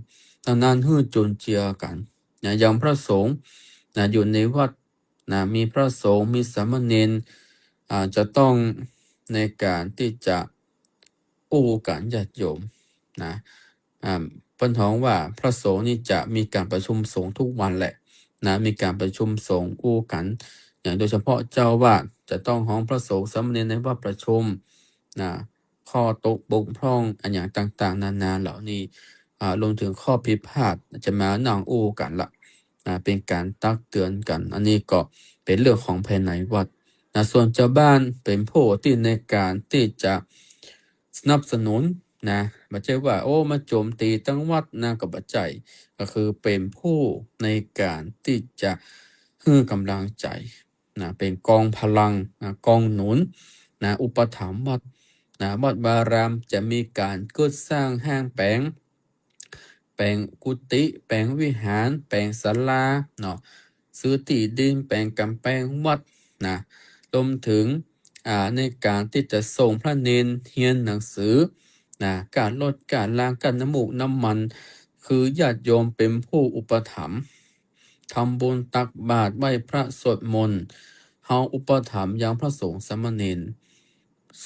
Speaker 1: ดังนั้นให้จุนเจือกันนะอย่างพระสงฆ์นะอยู่ในวัดนะมีพระสงฆ์มีสามเณรจะต้องในการที่จะอู้กันญาติโยมนะเปิ้นฮ้องว่าพระสงฆ์นี่จะมีการประชุมสงฆ์ทุกวันแหละนะมีการประชุมสงฆ์อู้กันอย่างโดยเฉพาะเจ้าอาวาสจะต้องฮ้องพระสงฆ์สามเณรในวัดประชุมนะข้อตกบกพร่องอันอย่างต่างๆนานาเหล่านี้รวมถึงข้อผิดพลาดจะมานั่งอู้กันละเป็นการตักเตือนกัน อันนี้ก็เป็นเรื่องของภายในวัดนะส่วนเจ้าบ้านเป็นผู้ที่ในการที่จะสนับสนุนนะบ่ใช่ว่าโอ้มาโจมตีตั้งวัดนะก็บ่ใช่ก็คือเป็นผู้ในการที่จะให้กำลังใจนะเป็นกองพลังนะกองหนุนนะอุปถัมภ์วัดนะวัดวาอารามจะมีการก่อสร้างห้างแปลงกุฏิแปลงวิหารแปลงศาลาเนาะซื้อที่ดินแปลงกำแพงวัดนะรวมถึงในการที่จะส่งพระเนนเรียนหนังสือนะการลดการล้างการน้ำมูกน้ำมัน คือญาติโยมเป็นผู้อุปถัมภ์ทำบุญตักบาตรไหว้พระสวดมนต์เฮาอุปถัมภ์ยังพระสงฆ์สามเณร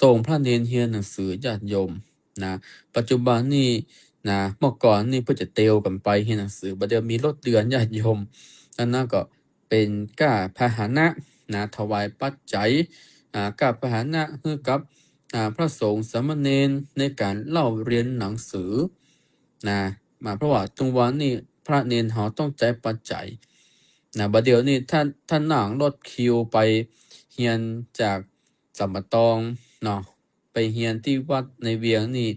Speaker 1: ส่งพระเนนเรียนหนังสือญาติโยมนะปัจจุบันนี้นะเมื่อก่อนนี่เพื่อจะเตลกันไปเรียนหนังสือบัดเดี๋ยวมีรถเดือนญาติโยมนั่นก็เป็นก้าพาหนะนะถวายปัจจัยก้าพาหนะให้กับพระสงฆ์สามเณรในการเล่าเรียนหนังสือนะเพราะว่าตรงวันนี้พระเนนเขาต้องใจปัจจัยนะบัดเดี๋ยวนี้ท่านนั่งรถคิวไปเฮียนจากสัมปตองเนาะไปเฮียนที่วัดในเวียงนี่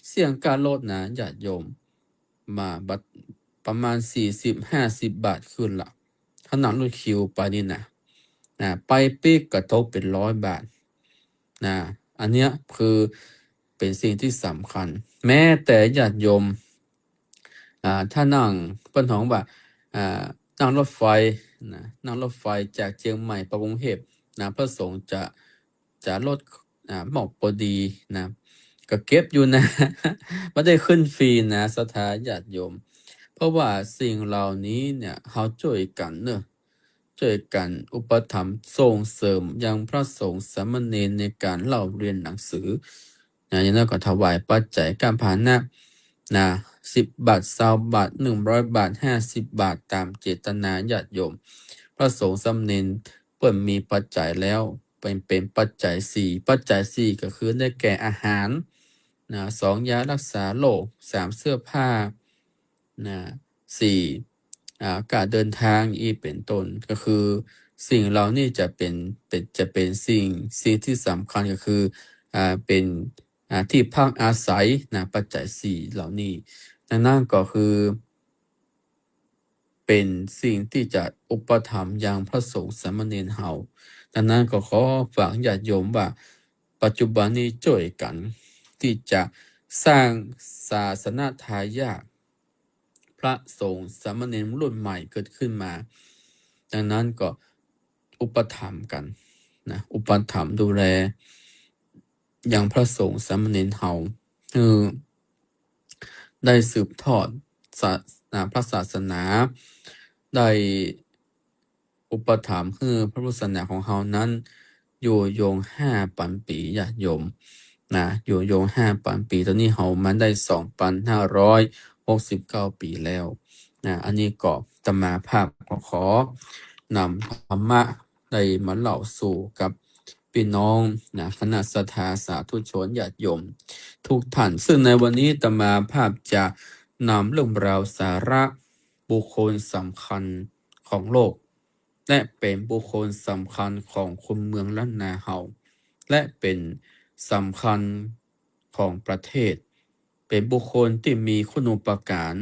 Speaker 1: เสียงการรถนะญาติโยมมาบัดประมาณ40-50 บาทขึ้นละถ้านั่งรถคิวไปนี่นะไปปีกกระทบเป็น100 บาทนะอันเนี้ยคือเป็นสิ่งที่สำคัญ แม้แต่ญาติโยมถ้านั่งเปิ้นฮ้องว่านั่งรถไฟนะนั่งรถไฟจากเชียงใหม่ไปกรุงเทพนะพระสงฆ์จะ จะลดหมอกพอดีนะก็เก็บอยู่นะ ไม่ได้ขึ้นฟรีนะศรัทธาญาติโยม เพราะว่าสิ่งเหล่านี้เนี่ยเขาช่วยกันเนอะช่วยกันอุปถัมภ์ส่งเสริมยังพระสงฆ์สามเณรในการเล่าเรียนหนังสืออย่างนั้นก็ถวายปัจจัยการพาหนะ10 บาท20 บาท100 บาท50 บาทตามเจตนาญาติโยม พระสงฆ์สามเณรเปิ่นมีปัจจัยแล้วเป็นปัจจัย4ปัจจัย4ก็คือได้แก่อาหาร2ยารักษาโรค3เสื้อผ้า4การเดินทางอีกเป็นต้นก็คือสิ่งเหล่านี้จะเป็นสิ่งที่สำคัญก็คือเป็นที่พักอาศัยปัจจัย4เหล่านี้นั่นก็คือเป็นสิ่งที่จะอุปถัมภ์ยังพระสงฆ์สามเณรเฮาดังนั้นก็ขอฝากญาติโยมว่าปัจจุบันนี้ช่วยกันที่จะสร้างศาสนาทายาทพระสงฆ์สามเณรรุ่นใหม่เกิดขึ้นมาดังนั้นก็อุปถัมภ์กันอุปถัมภ์ดูแลยังพระสงฆ์สามเณรเฮาได้สืบทอดพระศาสนาได้อุปถัมภ์คือพระพุทธศาสนาของเฮานั้นอยู่ยง5,000 ปีญาติโยมอยู่ยง5,000 ปีตอนนี้เฮามันได้2,569 ปีแล้วอันนี้ก็อาตมาภาพก็ขอนำธรรมะได้มาเล่าสู่กับพี่น้องคณะศรัทธาสาธุชนญาติโยมทุกท่านซึ่งในวันนี้อาตมาภาพจะนำเรื่องราวสาระบุคคลสำคัญของโลกและเป็นบุคคลสำคัญของคนเมืองล้านนาเฮาและเป็นสำคัญของประเทศเป็นบุคคลที่มีคุณูปการ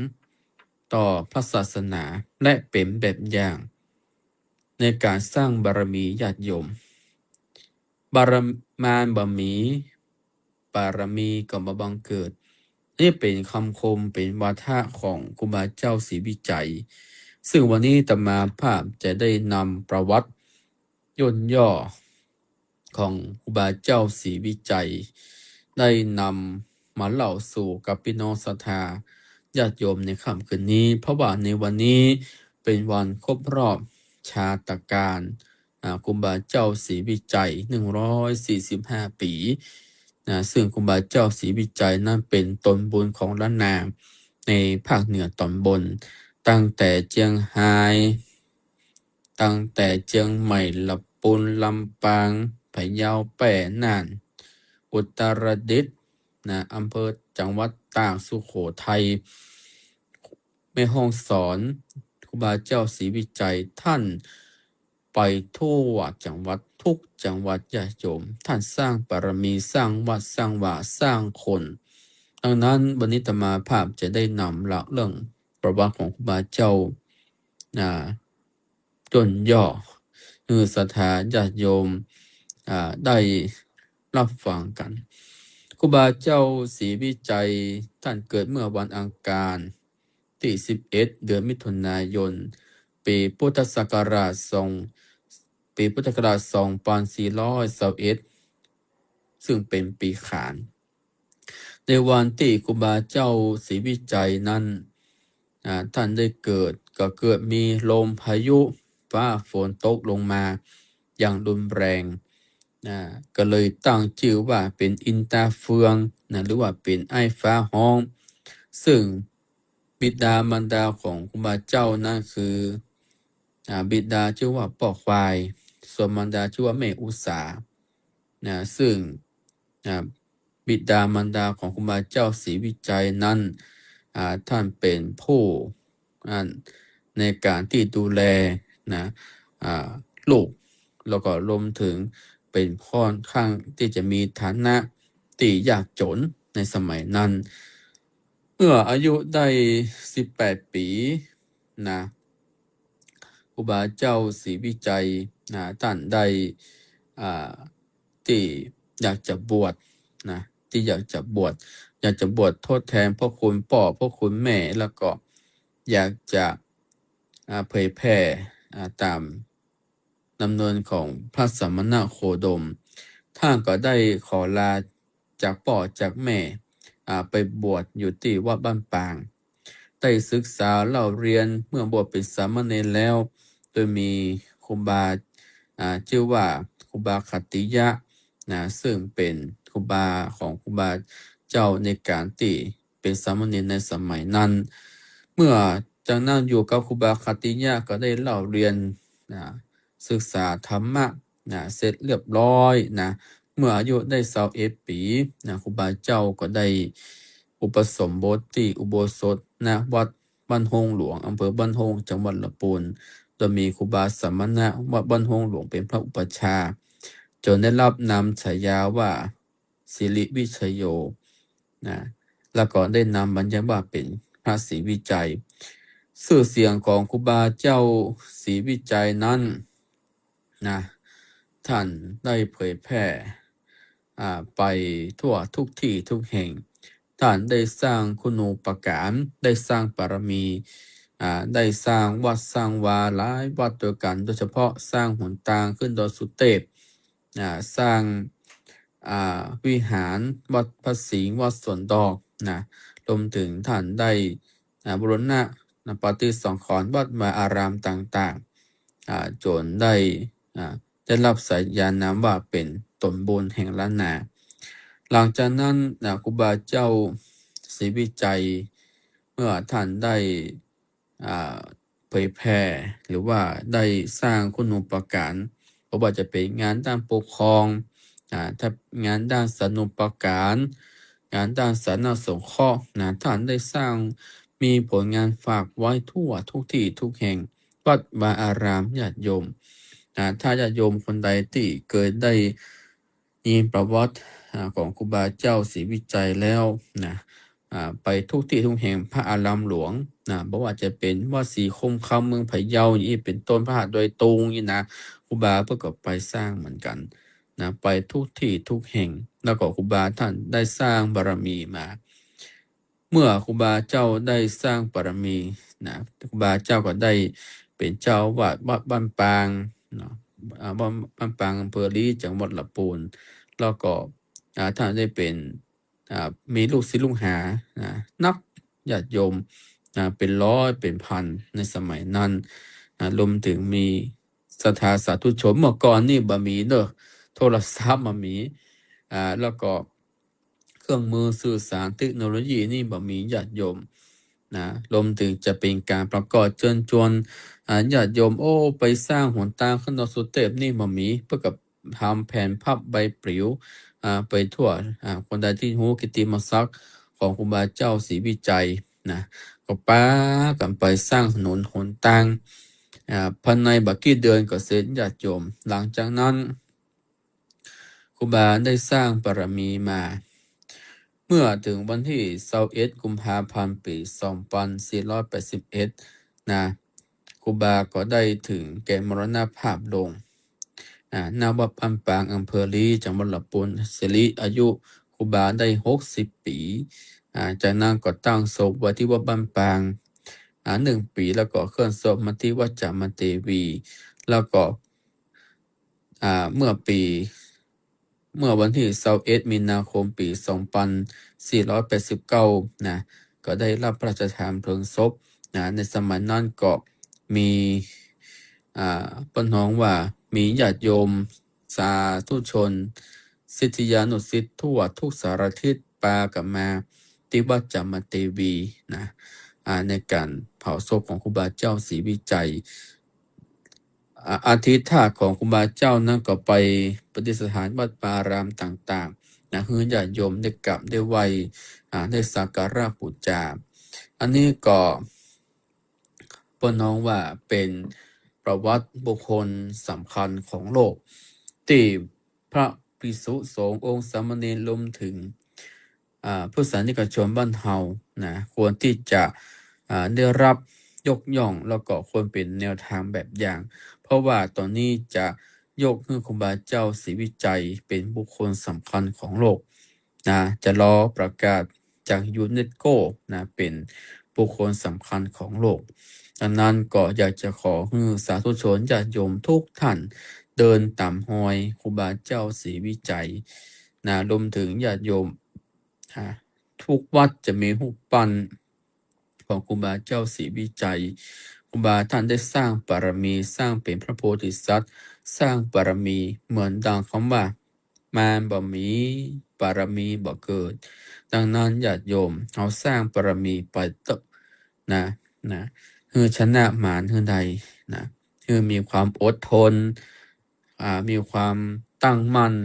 Speaker 1: ต่อพระศาสนาและเป็นแบบอย่างในการสร้างบารมีญาติโยมบารมีบารมีก็มาบังเกิดนี่เป็นคำคมเป็นวาทะของครูบาเจ้าศรีวิจัยซึ่งวันนี้อาตมาภาพจะได้นำประวัติย่นย่อของครูบาเจ้าศรีวิจัยได้นำมาเล่าสู่กับพี่น้องศรัทธาญาติโยมในค่ำคืนนี้เพราะว่าในวันนี้เป็นวันครบรอบชาตการครูบาเจ้าศรีวิจัย145 ปีซึ่งครูบาเจ้าศรีวิจัยนั้นเป็นตนบุญของล้านนาในภาคเหนือตอนบนตั้งแต่เจียงไฮ้ตั้งแต่เจียงใหม่ลำพูนลำปางพะเยาแป่น่านอุตรดิตถ์อำเภอจังหวัดตากสุโขทัยแม่ฮ่องสอนครูบาเจ้าศรีวิจัยท่านไปทั่วจังหวัดทุกจังหวัดญาติโยมท่านสร้างบารมีสร้างวัดสร้างวาสร้างคนดังนั้นวันนี้อาตมาภาพจะได้นำเรื่องประวัติของครูบาเจ้าจนย่อศรัทธาญาติโยมได้รับฟังกันครูบาเจ้าศรีวิจัยท่านเกิดเมื่อวันอังคารที่11เดือนมิถุนายนปีพุทธศักราช2421ซึ่งเป็นปีขานในวันที่ครูบาเจ้าศรีวิจัยนั้นท่านได้เกิดมีลมพายุฟ้าฝนตกลงมาอย่างรุนแรงก็เลยตั้งชื่อว่าเป็นอินตาเฟืองหรือว่าเป็นไอ้ฟ้าห้องซึ่งบิดามารดาของครูบาเจ้านั่นคือบิดาชื่อว่าป่อควายส่วนมารดาชื่อว่าแม่อุษาซึ่งบิดามารดาของครูบาเจ้าศรีวิจัยนั้นท่านเป็นผู้ในการที่ดูแลลูกแล้วก็รวมถึงเป็นค่อนข้างที่จะมีฐานะที่ยากจนในสมัยนั้นเมื่ออายุได้18 ปีครูบาเจ้าศรีวิจัยท่านได้ที่อยากจะบวชที่อยากจะบวชทดแทนพ่อคุณพ่อพ่อคุณแม่แล้วก็อยากจะเผยแผ่ตามดำเนินของพระสัมมาโคดม ท่านก็ได้ขอลาจากพ่อจากแม่ไปบวชอยู่ที่วัดบ้านปางได้ศึกษาเล่าเรียนเมื่อบวชเป็นสามเณรแล้วโดยมีครูบาชื่อว่าครูบาขัตติยะซึ่งเป็นครูบาของครูบาเจ้าในการที่เป็นสามเณรในสมัยนั้น เมื่อจากนั้นอยู่กับครูบาขัตติยะก็ได้เล่าเรียนศึกษาธรรมะเสร็จเรียบร้อยเมื่ออายุได้21 ปีครูบาเจ้าก็ได้อุปสมบทที่อุโบสถวัดบ้านโฮงหลวงอำเภอบ้านโฮงจังหวัดลำพูนโดยมีครูบาสมณะวัดบ้านโฮงหลวงเป็นพระอุปัชฌาย์จนได้รับนามฉายาว่าสิริวิชโยแล้วก็ได้นำบรรยายว่าเป็นพระศรีวิจัยชื่อเสียงของครูบาเจ้าศรีวิจัยนั้นท่านได้เผยแพร่ไปทั่วทุกที่ทุกแห่งท่านได้สร้างคุณูปการได้สร้างบารมีได้สร้างวัดสร้างวาหลายวัดด้วยกันโดยเฉพาะสร้างหนทางขึ้นดอยสุเทพสร้างวิหารวัดพระสิงห์วัดสวนดอกรวมถึงท่านได้บูรณะปฏิสังขรณ์วัดวาอารามต่างๆจนได้รับสายานามว่าเป็นตนบุญแห่งล้านนา หลังจากนั้นครูบาเจ้าศรีวิจัยเมื่อท่านได้เผยแพร่หรือว่าได้สร้างคุณูปการเพราะว่าจะเป็นงานด้านปกครองถ้างานด้านสาธารณูปการงานด้านสาธารณสงเคราะห์ท่านได้สร้างมีผลงานฝากไว้ทั่วทุกที่ทุกแห่งวัดวาอารามญาติโยมถ้าญาติโยมคนใดที่เกิดได้ยินประวัติของครูบาเจ้าศรีวิจัยแล้วไปทุกที่ทุกแห่งพระอารามหลวงบอกว่าจะเป็นวัดศรีคมคำเมืองพะเยานี่เป็นต้นพระหัตถ์โดยตรงนี่ครูบาเพื่อก็ไปสร้างเหมือนกันไปทุกที่ทุกแห่งแล้วก็ครูบาท่านได้สร้างบารมีมา เมื่อครูบาเจ้าได้สร้างบารมีครูบาเจ้าก็ได้เป็นเจ้าวาดวัดบ้านปางบ้านปางอำเภอลีจังหวัดลำพูนแล้วก็ท่านได้เป็นมีลูกศิษย์ลูกหานักญาติโยมเป็นร้อยเป็นพันในสมัยนั้นรวมถึงมีศรัทธาสาธุชนเมื่อก่อนนี่บะมีโทรศัพท์บะมีแล้วก็เครื่องมือสื่อสารเทคโนโลยีนี่บะมีญาติโยมรวมถึงจะเป็นการประกอบเชิญชวนญาติโยมไปสร้างหนทางขึ้นดอยสุเทพนี่บะมีเพื่อกับทำแผนภาพใบปลิวไปทั่วคนใดที่รู้กิตติมศักดิ์ของครูบาเจ้าศรีวิจัยก็ป้ากันไปสร้างถนนหนทางภายในบักกี่เดือนก็เสร็จญาติโยมหลังจากนั้นครูบาได้สร้างบารมีมาเมื่อถึงวันที่21 กุมภาพันธ์ปี 2481ครูบาก็ได้ถึงแก่มรณภาพลงณวัดบ้านปางอำเภอลีจังหวัดลำพูนสิริอายุครูบาได้60 ปีจากนั้นก็ตั้งศพไว้ที่วัดบ้านปาง1 ปีแล้วก็เคลื่อนศพมาที่วัดจามเทวี แล้วก็เมื่อวันที่21 มีนาคมปี 2489ก็ได้รับพระราชทานเพลิงศพในสมัยนั้นก็มีปนห้องว่ามีญาติโยมสาธุชนศิษยานุศิษย์ทั่วทุกสารทิศปากับมาที่วัดจามเทวีในการเผาศพของครูบาเจ้าศรีวิจัยอาทิตย์ท่าของครูบาเจ้านั้นก็ไปปฏิสถานวัดปารามต่างๆให้ญาติโยมได้กลับได้ไหวได้สักการะบูชาอันนี้ก็ปน้องว่าเป็นประวัติบุคคลสำคัญของโลกที่พระภิกษุสงฆ์องค์สามเณรรวมถึงผู้สานิกชนบ้านเฮาควรที่จะได้รับยกย่องแล้วก็ควรเป็นแนวทางแบบอย่าง เพราะว่าตอนนี้จะยกให้ครูบาเจ้าศรีวิจัยเป็นบุคคลสำคัญของโลกจะรอประกาศจากยูเนสโกเป็นบุคคลสำคัญของโลกดังนั้นก็อยากจะขอให้สาธุชนญาติโยมทุกท่าน เดินตามหอยครูบาเจ้าศรีวิจัยนะรวมถึงญาติโยมทุกวัดจะมีรูปปั้นของครูบาเจ้าศรีวิจัยครูบาท่านได้สร้างบารมีสร้างเป็นพระโพธิสัตว์สร้างบารมีเหมือนดังคำว่ามารบ่มีบารมีบ่เกิดดังนั้นญาติโยมเอาสร้างบารมีไปเตอะนะชนะมารใดนะมีความอดทนมีความตั้งมั่น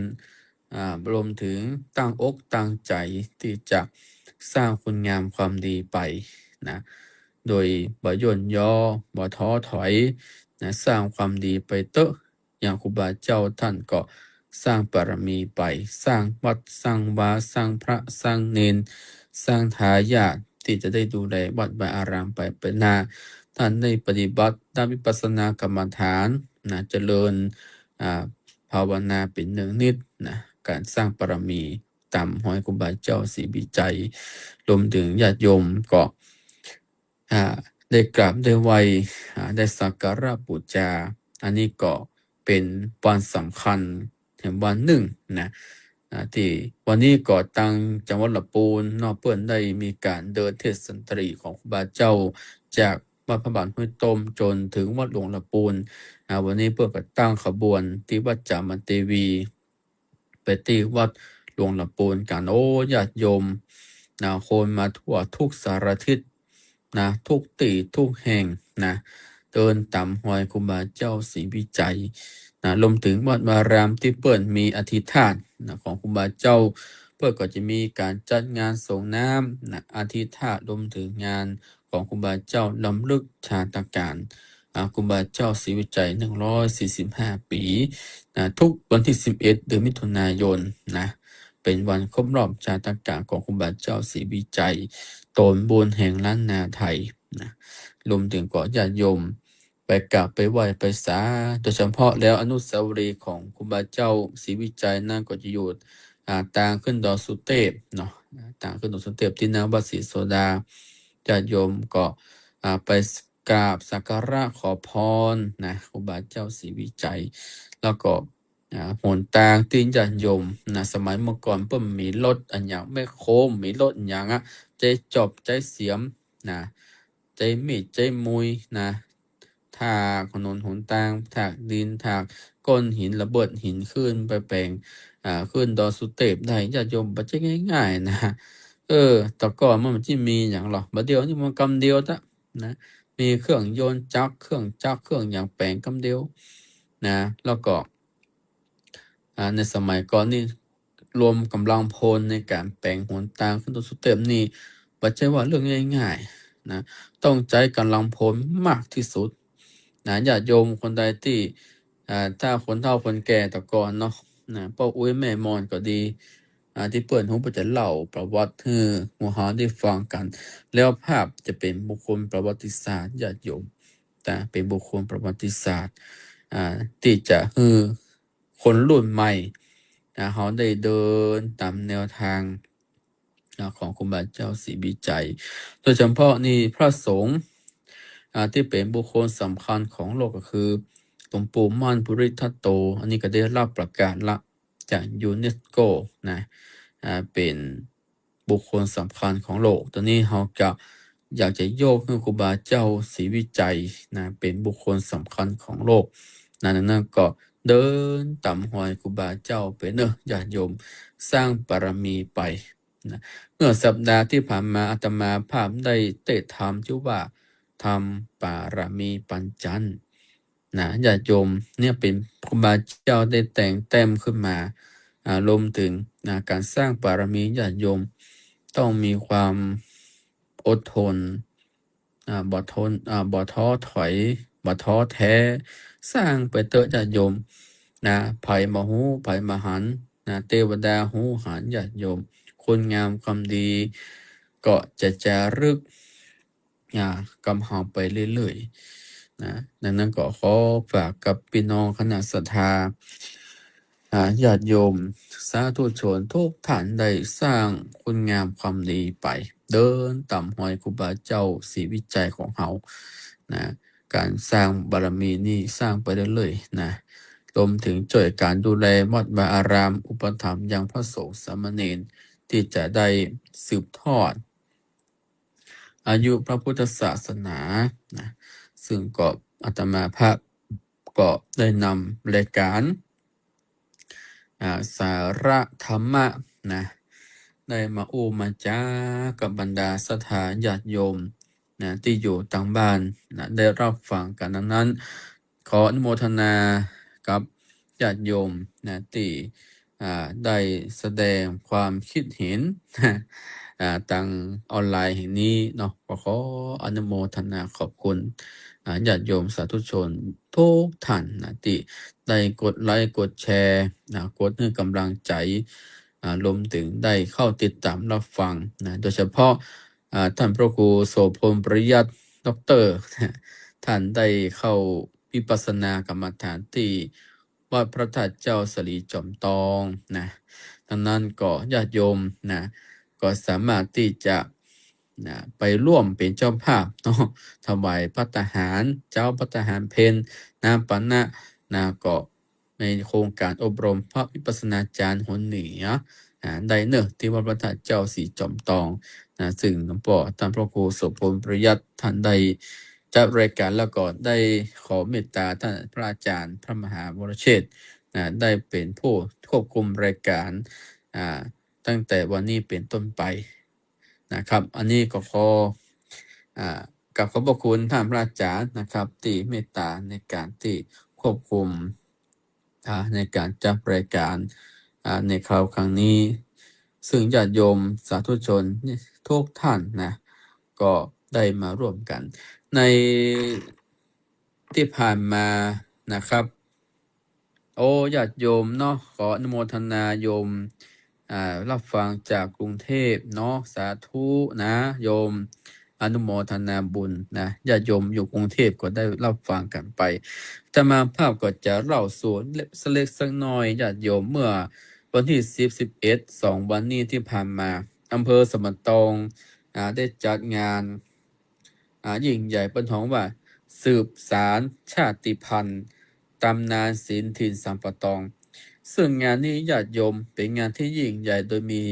Speaker 1: รวมถึงตั้งอกตั้งใจที่จะสร้างคุณงามความดีไปนะโดยบ่ย่นย่อบ่ท้อถอยนะสร้างความดีไปเตอะอย่างครูบาเจ้าท่านก็สร้างบารมีไปสร้างวัดสร้างวาสร้างพระสร้างเนนสร้างทายาทที่จะได้ดูแลวัดวาอารามไปเป็นหน้าท่านได้ปฏิบัติด้านวิปัสสนากรรมฐานนะเจริญภาวนาเป็นเนืองนิดนะการสร้างบารมีตามหอยครูบาเจ้าศรีวิจัยรวมถึงญาติโยมก็ได้กราบได้ไหว้ได้สักการะบูชาอันนี้ก็เป็นวันสำคัญถึงวันหนึ่งนะที่วันนี้ก็ตั้งจังหวัดลำพูนนอกเปิ้นได้มีการเดินเทศน์ดนตรีของครูบาเจ้าจากวัดพระบาทห้วยต้มจนถึงวัดหลวงลำพูนวันนี้เพื่อก็ตั้งขบวนที่วัดจามันเทวีไปที่วัดหลวงลำพูนกันโอ้ญาติโยมคนมาทั่วทุกสารทิศนะทุกตีทุกแห่งนะเดินตามหอยครูบาเจ้าศรีวิจัยนะรวมถึงวัดวารามที่เปิดมีอธิษฐานนะของครูบาเจ้าเพื่อก็จะมีการจัดงานส่งน้ำนะอธิษฐานรวมถึงงานของครูบาเจ้าลำลึกชาตการครูบาเจ้าศรีวิจัย145 ปีนะทุกวันที่11 เดือนมิถุนายนนะเป็นวันครบรอบชาตการของครูบาเจ้าศรีวิจัยตนบุญแห่งล้านนาไทยนะรวมถึงก็ญาติโยมไปกราบไปไหว้ไปสาโดยเฉพาะแล้วอนุสาวรีย์ของครูบาเจ้าศรีวิจัยนั่นก็จะอยู่ต่างขึ้นดอยสุเทพเนาะต่างขึ้นดอยสุเทพที่หน้าวัดศรีโสดาญาติโยมก็ไปกราบสักการะขอพรนะครูบาเจ้าศรีวิจัยแล้วก็หนทางที่ญาติโยมนะสมัยเมื่อก่อนเพิ่มมีรถอันอย่างไม่โค้งมีรถอย่างใจจบใจเสียมนะใจมีดใจมุยนะถากถนนหนทางถากดินถากก้อนหินระเบิดหินขึ้นไปแปลงขึ้นดอยสุเทพได้ญาติโยมปัจจัยง่ายๆนะแต่ก่อนมันจะมีอย่างหรอบัดเดียวนี่มันกำเดียวนะมีเครื่องยนต์จักรเครื่องอย่างแปลงกำเดียวนะแล้วก็ในสมัยก่อนนี่รวมกำลังพลในการแปลงหนทางขึ้นดอยสุเทพนี่ปัจจัยว่าเรื่องง่ายๆนะต้องใจกำลังพลมากที่สุดนะญาติโยมคนใดที่ถ้าคนเฒ่าคนแก่แต่ก่อนเนาะนะพ่ออุ้ยแม่มอนก็ดีที่เปิดหูก็จะเล่าประวัติให้หัวหาได้ฟังกัน แล้วภาพจะเป็นบุคคลประวัติศาสตร์ญาติโยมแต่เป็นบุคคลประวัติศาสตร์ที่จะให้คนรุ่นใหม่เขาได้เดินตามแนวทางของครูบาเจ้าศรีวิจัยโดยเฉพาะนี่พระสงฆ์ที่เป็นบุคคลสำคัญของโลกก็คือหลวงปู่มั่นภูริทัตโตอันนี้ก็ได้รับประกาศละจากยูเนสโกนะเป็นบุคคลสำคัญของโลกตอนนี้เขาจะอยากจะโยกให้ครูบาเจ้าศรีวิจัยนะเป็นบุคคลสำคัญของโลกนั่นก็เดินตามหอยครูบาเจ้าไปเนอะญาติโยมสร้างบารมีไปนะเมื่อสัปดาห์ที่ผ่านมาอาตมาภาพได้เตะธรรมชื่อว่าทำบารมีปัญจันทร์นะญาติโยมเนี่ยเป็นครูบาเจ้าได้แต่งแต้มขึ้นมารวมถึงการสร้างบารมีญาติโยมต้องมีความอดทนบ่ท้อถอยบ่ท้อแท้สร้างไปเตอะญาติโยมไผมาหูไผมาหันเทวดาหูหันญาติโยมคุณงามความดีก็จะจารึกกำเฮาไปเรื่อยๆดังนั้นก็ขอฝากกับพี่น้องคณะศรัทธาญาติโยมสาธุชนทุกท่านได้สร้างคุณงามความดีไปเดินตามหอยครูบาเจ้าศรีวิจัยของเฮาการสร้างบารมีนี่สร้างไปเรื่อยๆ รวมถึงช่วยการดูแลวัดวาอารามอุปถัมภ์ยังพระสงฆ์สามเณรที่จะได้สืบทอดอายุพระพุทธศาสนานะซึ่งก็อาตมาภาพก็ได้นำรายการสาระธรรมะนะได้มามาจ้ากับบรรดาสถานญาติโยมนะที่อยู่ต่างบ้านนะได้รับฟังกันนั้นขออนุโมทนากับญาติโยมนะที่ได้แสดงความคิดเห็นทางออนไลน์แห่งนี้เนาะขออนุโมทนาขอบคุณญาติโยมสาธุชนทุกท่านนะที่ได้กดไลค์กดแชร์นะกดให้กำลังใจรวมถึงได้เข้าติดตามรับฟังนะโดยเฉพาะท่านพระครูโสพลปริยัติด็อกเตอร์ท่านได้เข้าวิปัสสนากรรมฐานที่วัดพระธาตุเจ้าสลีจอมตองนะดังนั้นก็ญาติโยมนะก็สามารถที่จะไปร่วมเป็นเจ้าภาพเนาะถวายภัตตาหารเจ้าภัตตาหารเพลน้ำปันนะก็ในโครงการอบรมพระวิปัสสนาจารย์หนเหนือได้เนอะที่วัดพระธาตุเจ้าสีจอมตองซึ่งหลวงพ่อท่านพระครูโสพลปริยัติท่านได้จัดรายการแล้วก็ได้ขอเมตตาท่านพระอาจารย์พระมหาวรเชษฐ์ได้เป็นผู้ควบคุมรายการตั้งแต่วันนี้เป็นต้นไปนะครับอันนี้ก็ขอกับขอบพระคุณท่านพระอาจารย์นะครับที่เมตตาในการที่ควบคุมในการจัดรายการในคราวครั้งนี้ซึ่งญาติโยมสาธุชนทุกท่านนะก็ได้มาร่วมกันในที่ผ่านมานะครับญาติโยมเนาะขออนุโมทนาโยมรับฟังจากกรุงเทพเนาะสาธุนะโยมอนุโมทนาบุญนะญาติโยมอยู่กรุงเทพก็ได้รับฟังกันไปจะมาภาพก็จะเล่าส่วนเล็กสักน้อยญาติโยมเมื่อวันที่11 วันนี้ที่ผ่านมาอำเภอสมตองได้จัดงานยิ่งใหญ่เป็นของว่าสืบสารชาติพันธุ์ตำนานศีลถิ่นสัมปตองซึ่งงานนี้ญาติโยมเป็นงานที่ยิ่งใหญ่โดยมี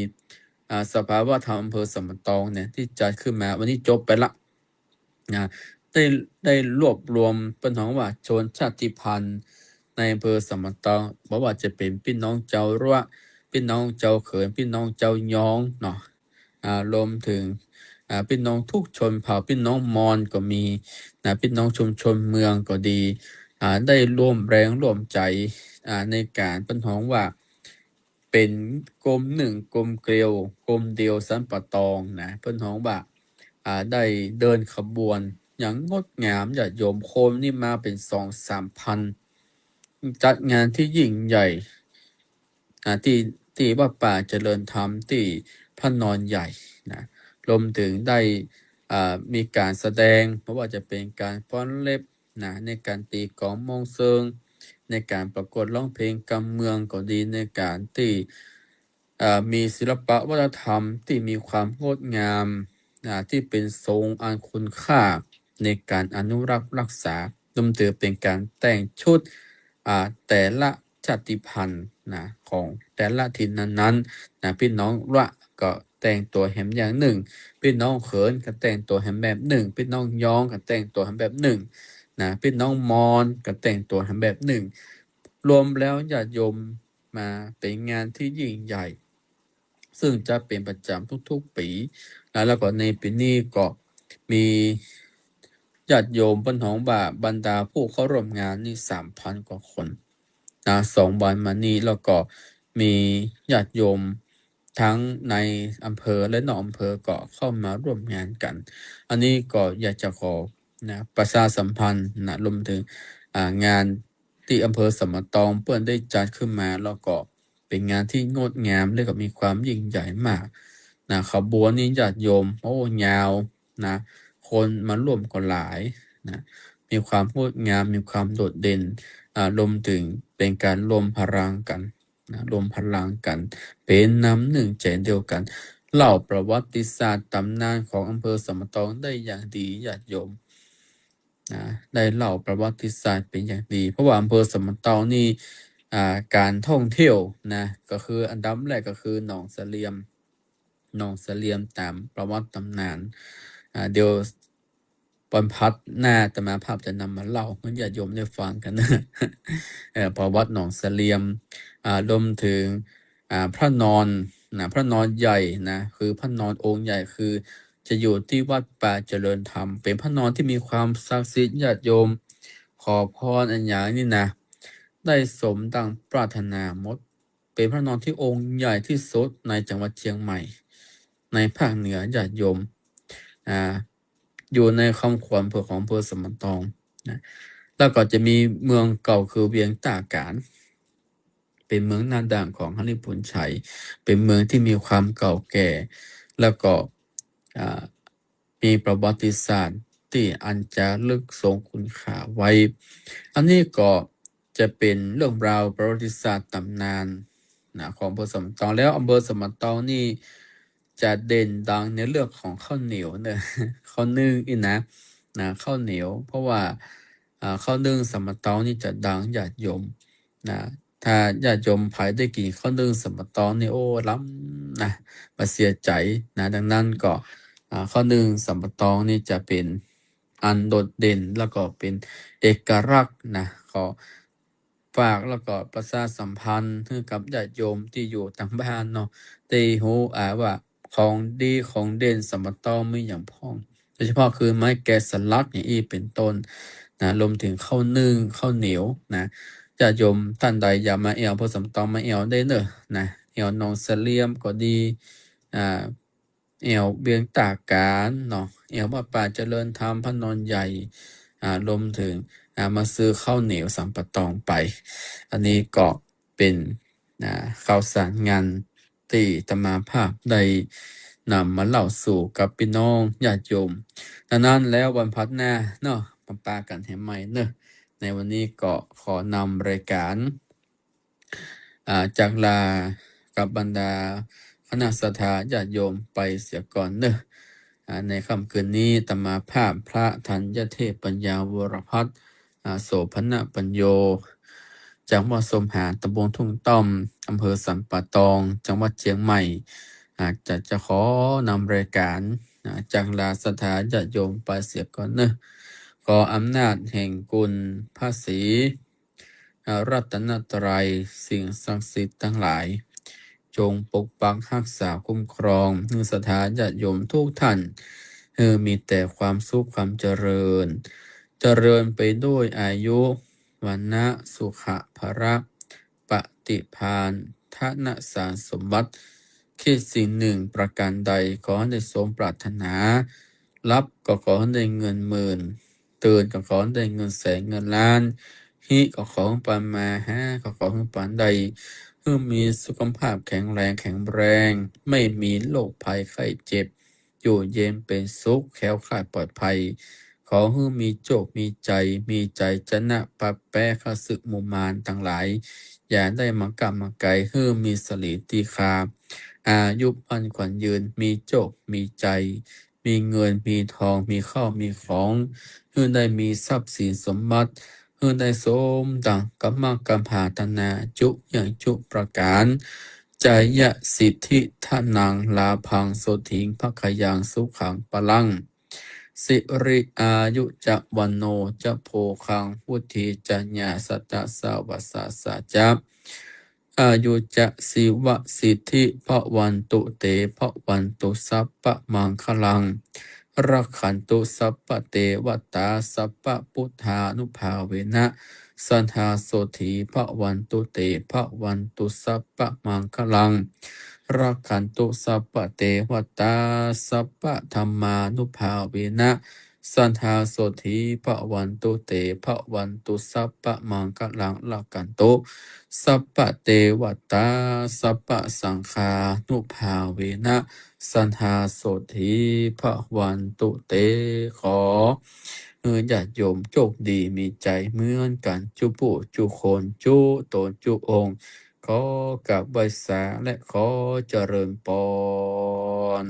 Speaker 1: สภาวะธรรมอำเภอสมตองเนี่ยที่จัดขึ้นมาวันนี้จบไปละได้รวบรวมเป็นของว่าชนชาติพันธุ์ในอำเภอสมตองบอกว่าจะเป็นพี่น้องเจ้ารั้วพี่น้องเจ้าเขินพี่น้องเจ้ายองเนาะรวมถึงพี่น้องทุกชนเผ่าพี่น้องมอญก็มีพี่น้องชุมชนเมืองก็ดีได้ร่วมแรงร่วมใจในการเป็นของว่าเป็นกรมหนึ่งกรมเกลียวกรมเดียวสันปะตองนะเป็นของว่าได้เดินขบวนอย่างงดงามญาติโยมโคมนี่มาเป็น2-3 พันจัดงานที่ยิ่งใหญ่ที่วัดป่าเจริญธรรมที่พระนอนใหญ่นะรวมถึงได้มีการแสดงเพราะว่าจะเป็นการฟ้อนเล็บนะในการตีกลองมงเซิงในการประกวดร้องเพลงกำเมืองก็ดีในการที่มีศิลปะวัฒนธรรมที่มีความงดงามที่เป็นทรงอันคุณค่าในการอนุรักษ์รักษารวมถึงเป็นการแต่งชุดแต่ละชาติพันธุ์ของแต่ละถิ่นนั้นพี่น้องละก็แต่งตัวแหมอย่างหนึ่งพี่น้องเขินก็แต่งตัวแหมแบบหนึ่งพี่น้องยองก็แต่งตัวแหมแบบหนึ่งพี่น้องมอญก็แต่งตัวแหมแบบหนึ่งรวมแล้วญาติโยมมาเป็นงานที่ยิ่งใหญ่ซึ่งจะเป็นประจำทุกๆปีแล้วก็ในปีนี้ก็มีญาติโยมเพิ่นของบรรดาผู้เข้าร่วมงานนี่ 3,000 กว่าคน2 วันมานี้แล้วก็มีญาติโยมทั้งในอำเภอและนอกอำเภอก็เข้ามาร่วมงานกันอันนี้ก็อยากจะขอประชาสัมพันธ์รวมถึงงานที่อำเภอสมตองเปิ้นได้จัดขึ้นมาแล้วก็เป็นงานที่งดงามและก็มีความยิ่งใหญ่มากขบวนนี้ญาติโยมยาวคนมาร่วมก็หลายมีความงดงามมีความโดดเด่นรวมถึงเป็นการรวมพลังกันรวมพลังกันเป็นน้ำหนึ่งใจเดียวกันเล่าประวัติศาสตร์ตำนานของอำเภอสมตองได้อย่างดีญาติโยม นะได้เล่าประวัติศาสตร์เป็นอย่างดีเพราะว่าอำเภอสมเตานี่การท่องเที่ยวนะก็คืออันดับแรกก็คือหนองเสลียมตามประวัติตำนานเดี๋ยวบรรพัดหน้าอาตมาภาพจะนำมาเล่าให้ญาติโยมได้ฟังกันนะ ประวัติหนองเสลียมรวมถึงพระนอนพระนอนใหญ่นะคือพระนอนองค์ใหญ่คือจะอยู่ที่วัดป่าเจริญธรรมเป็นพระนอนที่มีความศักดิ์สิทธิ์ญาติโยมขอพรอันอย่างนี้นะได้สมดังปรารถนาหมดเป็นพระนอนที่องค์ใหญ่ที่สุดในจังหวัดเชียงใหม่ในภาคเหนือญาติโยมอยู่ในคำขวัญเผื่อของอำเภอสมตองนะแล้วก็จะมีเมืองเก่าคือเวียงตาการ เป็นเมืองนาด่างของฮันนิพุนชัย เป็นเมืองที่มีความเก่าแก่ แล้วก็มีประวัติศาสตร์ที่อันจะลึกทรงคุณค่าไว้ อันนี้ก็จะเป็นเรื่องราวประวัติศาสตร์ตำนานของอำเภอสมตองแล้วอำเภอสมตองนี่จะเด่นดังในเรื่องของข้าวเหนียวเนี่ย ข้าวนึ่งอีกนะข้าวเหนียว เพราะว่าข้าวนึ่งสมตองนี่จะดังญาติโยมนะถ้าญาติโยมภายได้กินข้าวนึ่งสมตองนี่โอ้ล้ำนะมาเสียใจนะดังนั้นก็ข้าวนึ่งสมตองนี่จะเป็นอันโดดเด่นแล้วก็เป็นเอกลักษณ์นะขอฝากแล้วก็ประชาสัมพันธ์ให้กับญาติโยมที่อยู่ต่างบ้านเนาะได้รู้ว่าของดีของเด่นสมตองมีอย่างพ้องโดยเฉพาะคือไม้แกะสลักอย่างนี้เป็นต้นนะรวมถึงข้าวนึ่งข้าวเหนียวนะญาติโยมท่านใดอยากมาแอวพอสมตองมาแอวได้เนอะนะแอวหนองเสลี่ยมก็ดีแอวเบียงตากการเนาะแอววัดป่าเจริญธรรมพระนอนใหญ่รวมถึงมาซื้อข้าวเหนียวสัมปะตองไป อันนี้ก็เป็นข่าวสารงานที่อาตมาภาพได้นำมาเล่าสู่กับพี่น้องญาติโยมดังนั้นแล้ววันพัฒนาเนาะมาปากันให้ใหม่เนอะในวันนี้ก็ขอนำรายการจากลากับบรรดาคณะสัตยาญาติโยมไปเสียก่อนเนอะในค่ำคืนนี้อาตมาภาพพระธัญเทพปัญญาวรพัฒน์โสพณปัญโยจากวัดสมหารตำบลทุ่งต้อมอำเภอสันป่าตองจังหวัดเชียงใหม่จะขอนำรายการจากลาสถาญาติโยมไปเสียก่อนเนอะขออำนาจแห่งกุลพระศรีรัตนตรัยสิ่งศักดิ์สิทธิ์ทั้งหลายจงปกปักรักษาคุ้มครองให้สถาญาติโยมทุกท่านมีแต่ความสุขความเจริญไปด้วยอายุวันนะสุขะภระปฏิภาณทนะสารสมบัติคิดสิ่งหนึ่งประการใดขอให้ได้สมปรารถนารับก็ขอให้ได้เงินหมื่นตื่นก็ขอให้ได้เงินแสนเงินล้านฮิก็ขอให้ปานมาฮะก็ขอให้ปานใดเพื่อมีสุขภาพแข็งแรงไม่มีโรคภัยไข้เจ็บอยู่เย็นเป็นสุขแคล้วคลาดปลอดภัยขอให้มีโชคมีใจชนะปะแปะข้าศึกมุมานทั้งหลายอย่าได้มากำมาไกลให้มีสลีตีคาอายุพันขวัญยืนมีโชคมีใจมีเงินมีทองมีข้าวมีของให้ได้มีทรัพย์สินสมบัติให้ได้สมดังกำมกำพาตนาจุอย่างจุประการจายะสิทธิทานังลาพังโสถิงภคยังสุขังปลังสิริอายุจะวันโนจะโพคังพุทธิจัญญาสัตตะสาวัสสะสัจจะอายุจะสิวะสิทธิพระวันตุเตพระวันตุสัพพะมังคลังรักขันตุสัพพะเตวตาสัพพะพุทธานุภาเวนะสันหาโสถีพระวันตุเตพระวันตุสัพพะมังคลังรักขันตุสัพพะเตวตาสัพพะธรรมานุภาเวนะสันหาโสถีพระวันตุเตพระวันตุสัพพะมังคลังรักขันตุสัพพะเตวตาสัพพะสังฆานุภาเวนะสันหาโสถีพระวันตุเตขอญาติโยมโชคดีมีใจเหมือนกันจุปุจุคนจุตนจุองค์ขอกับไวสาและขอเจริญปอน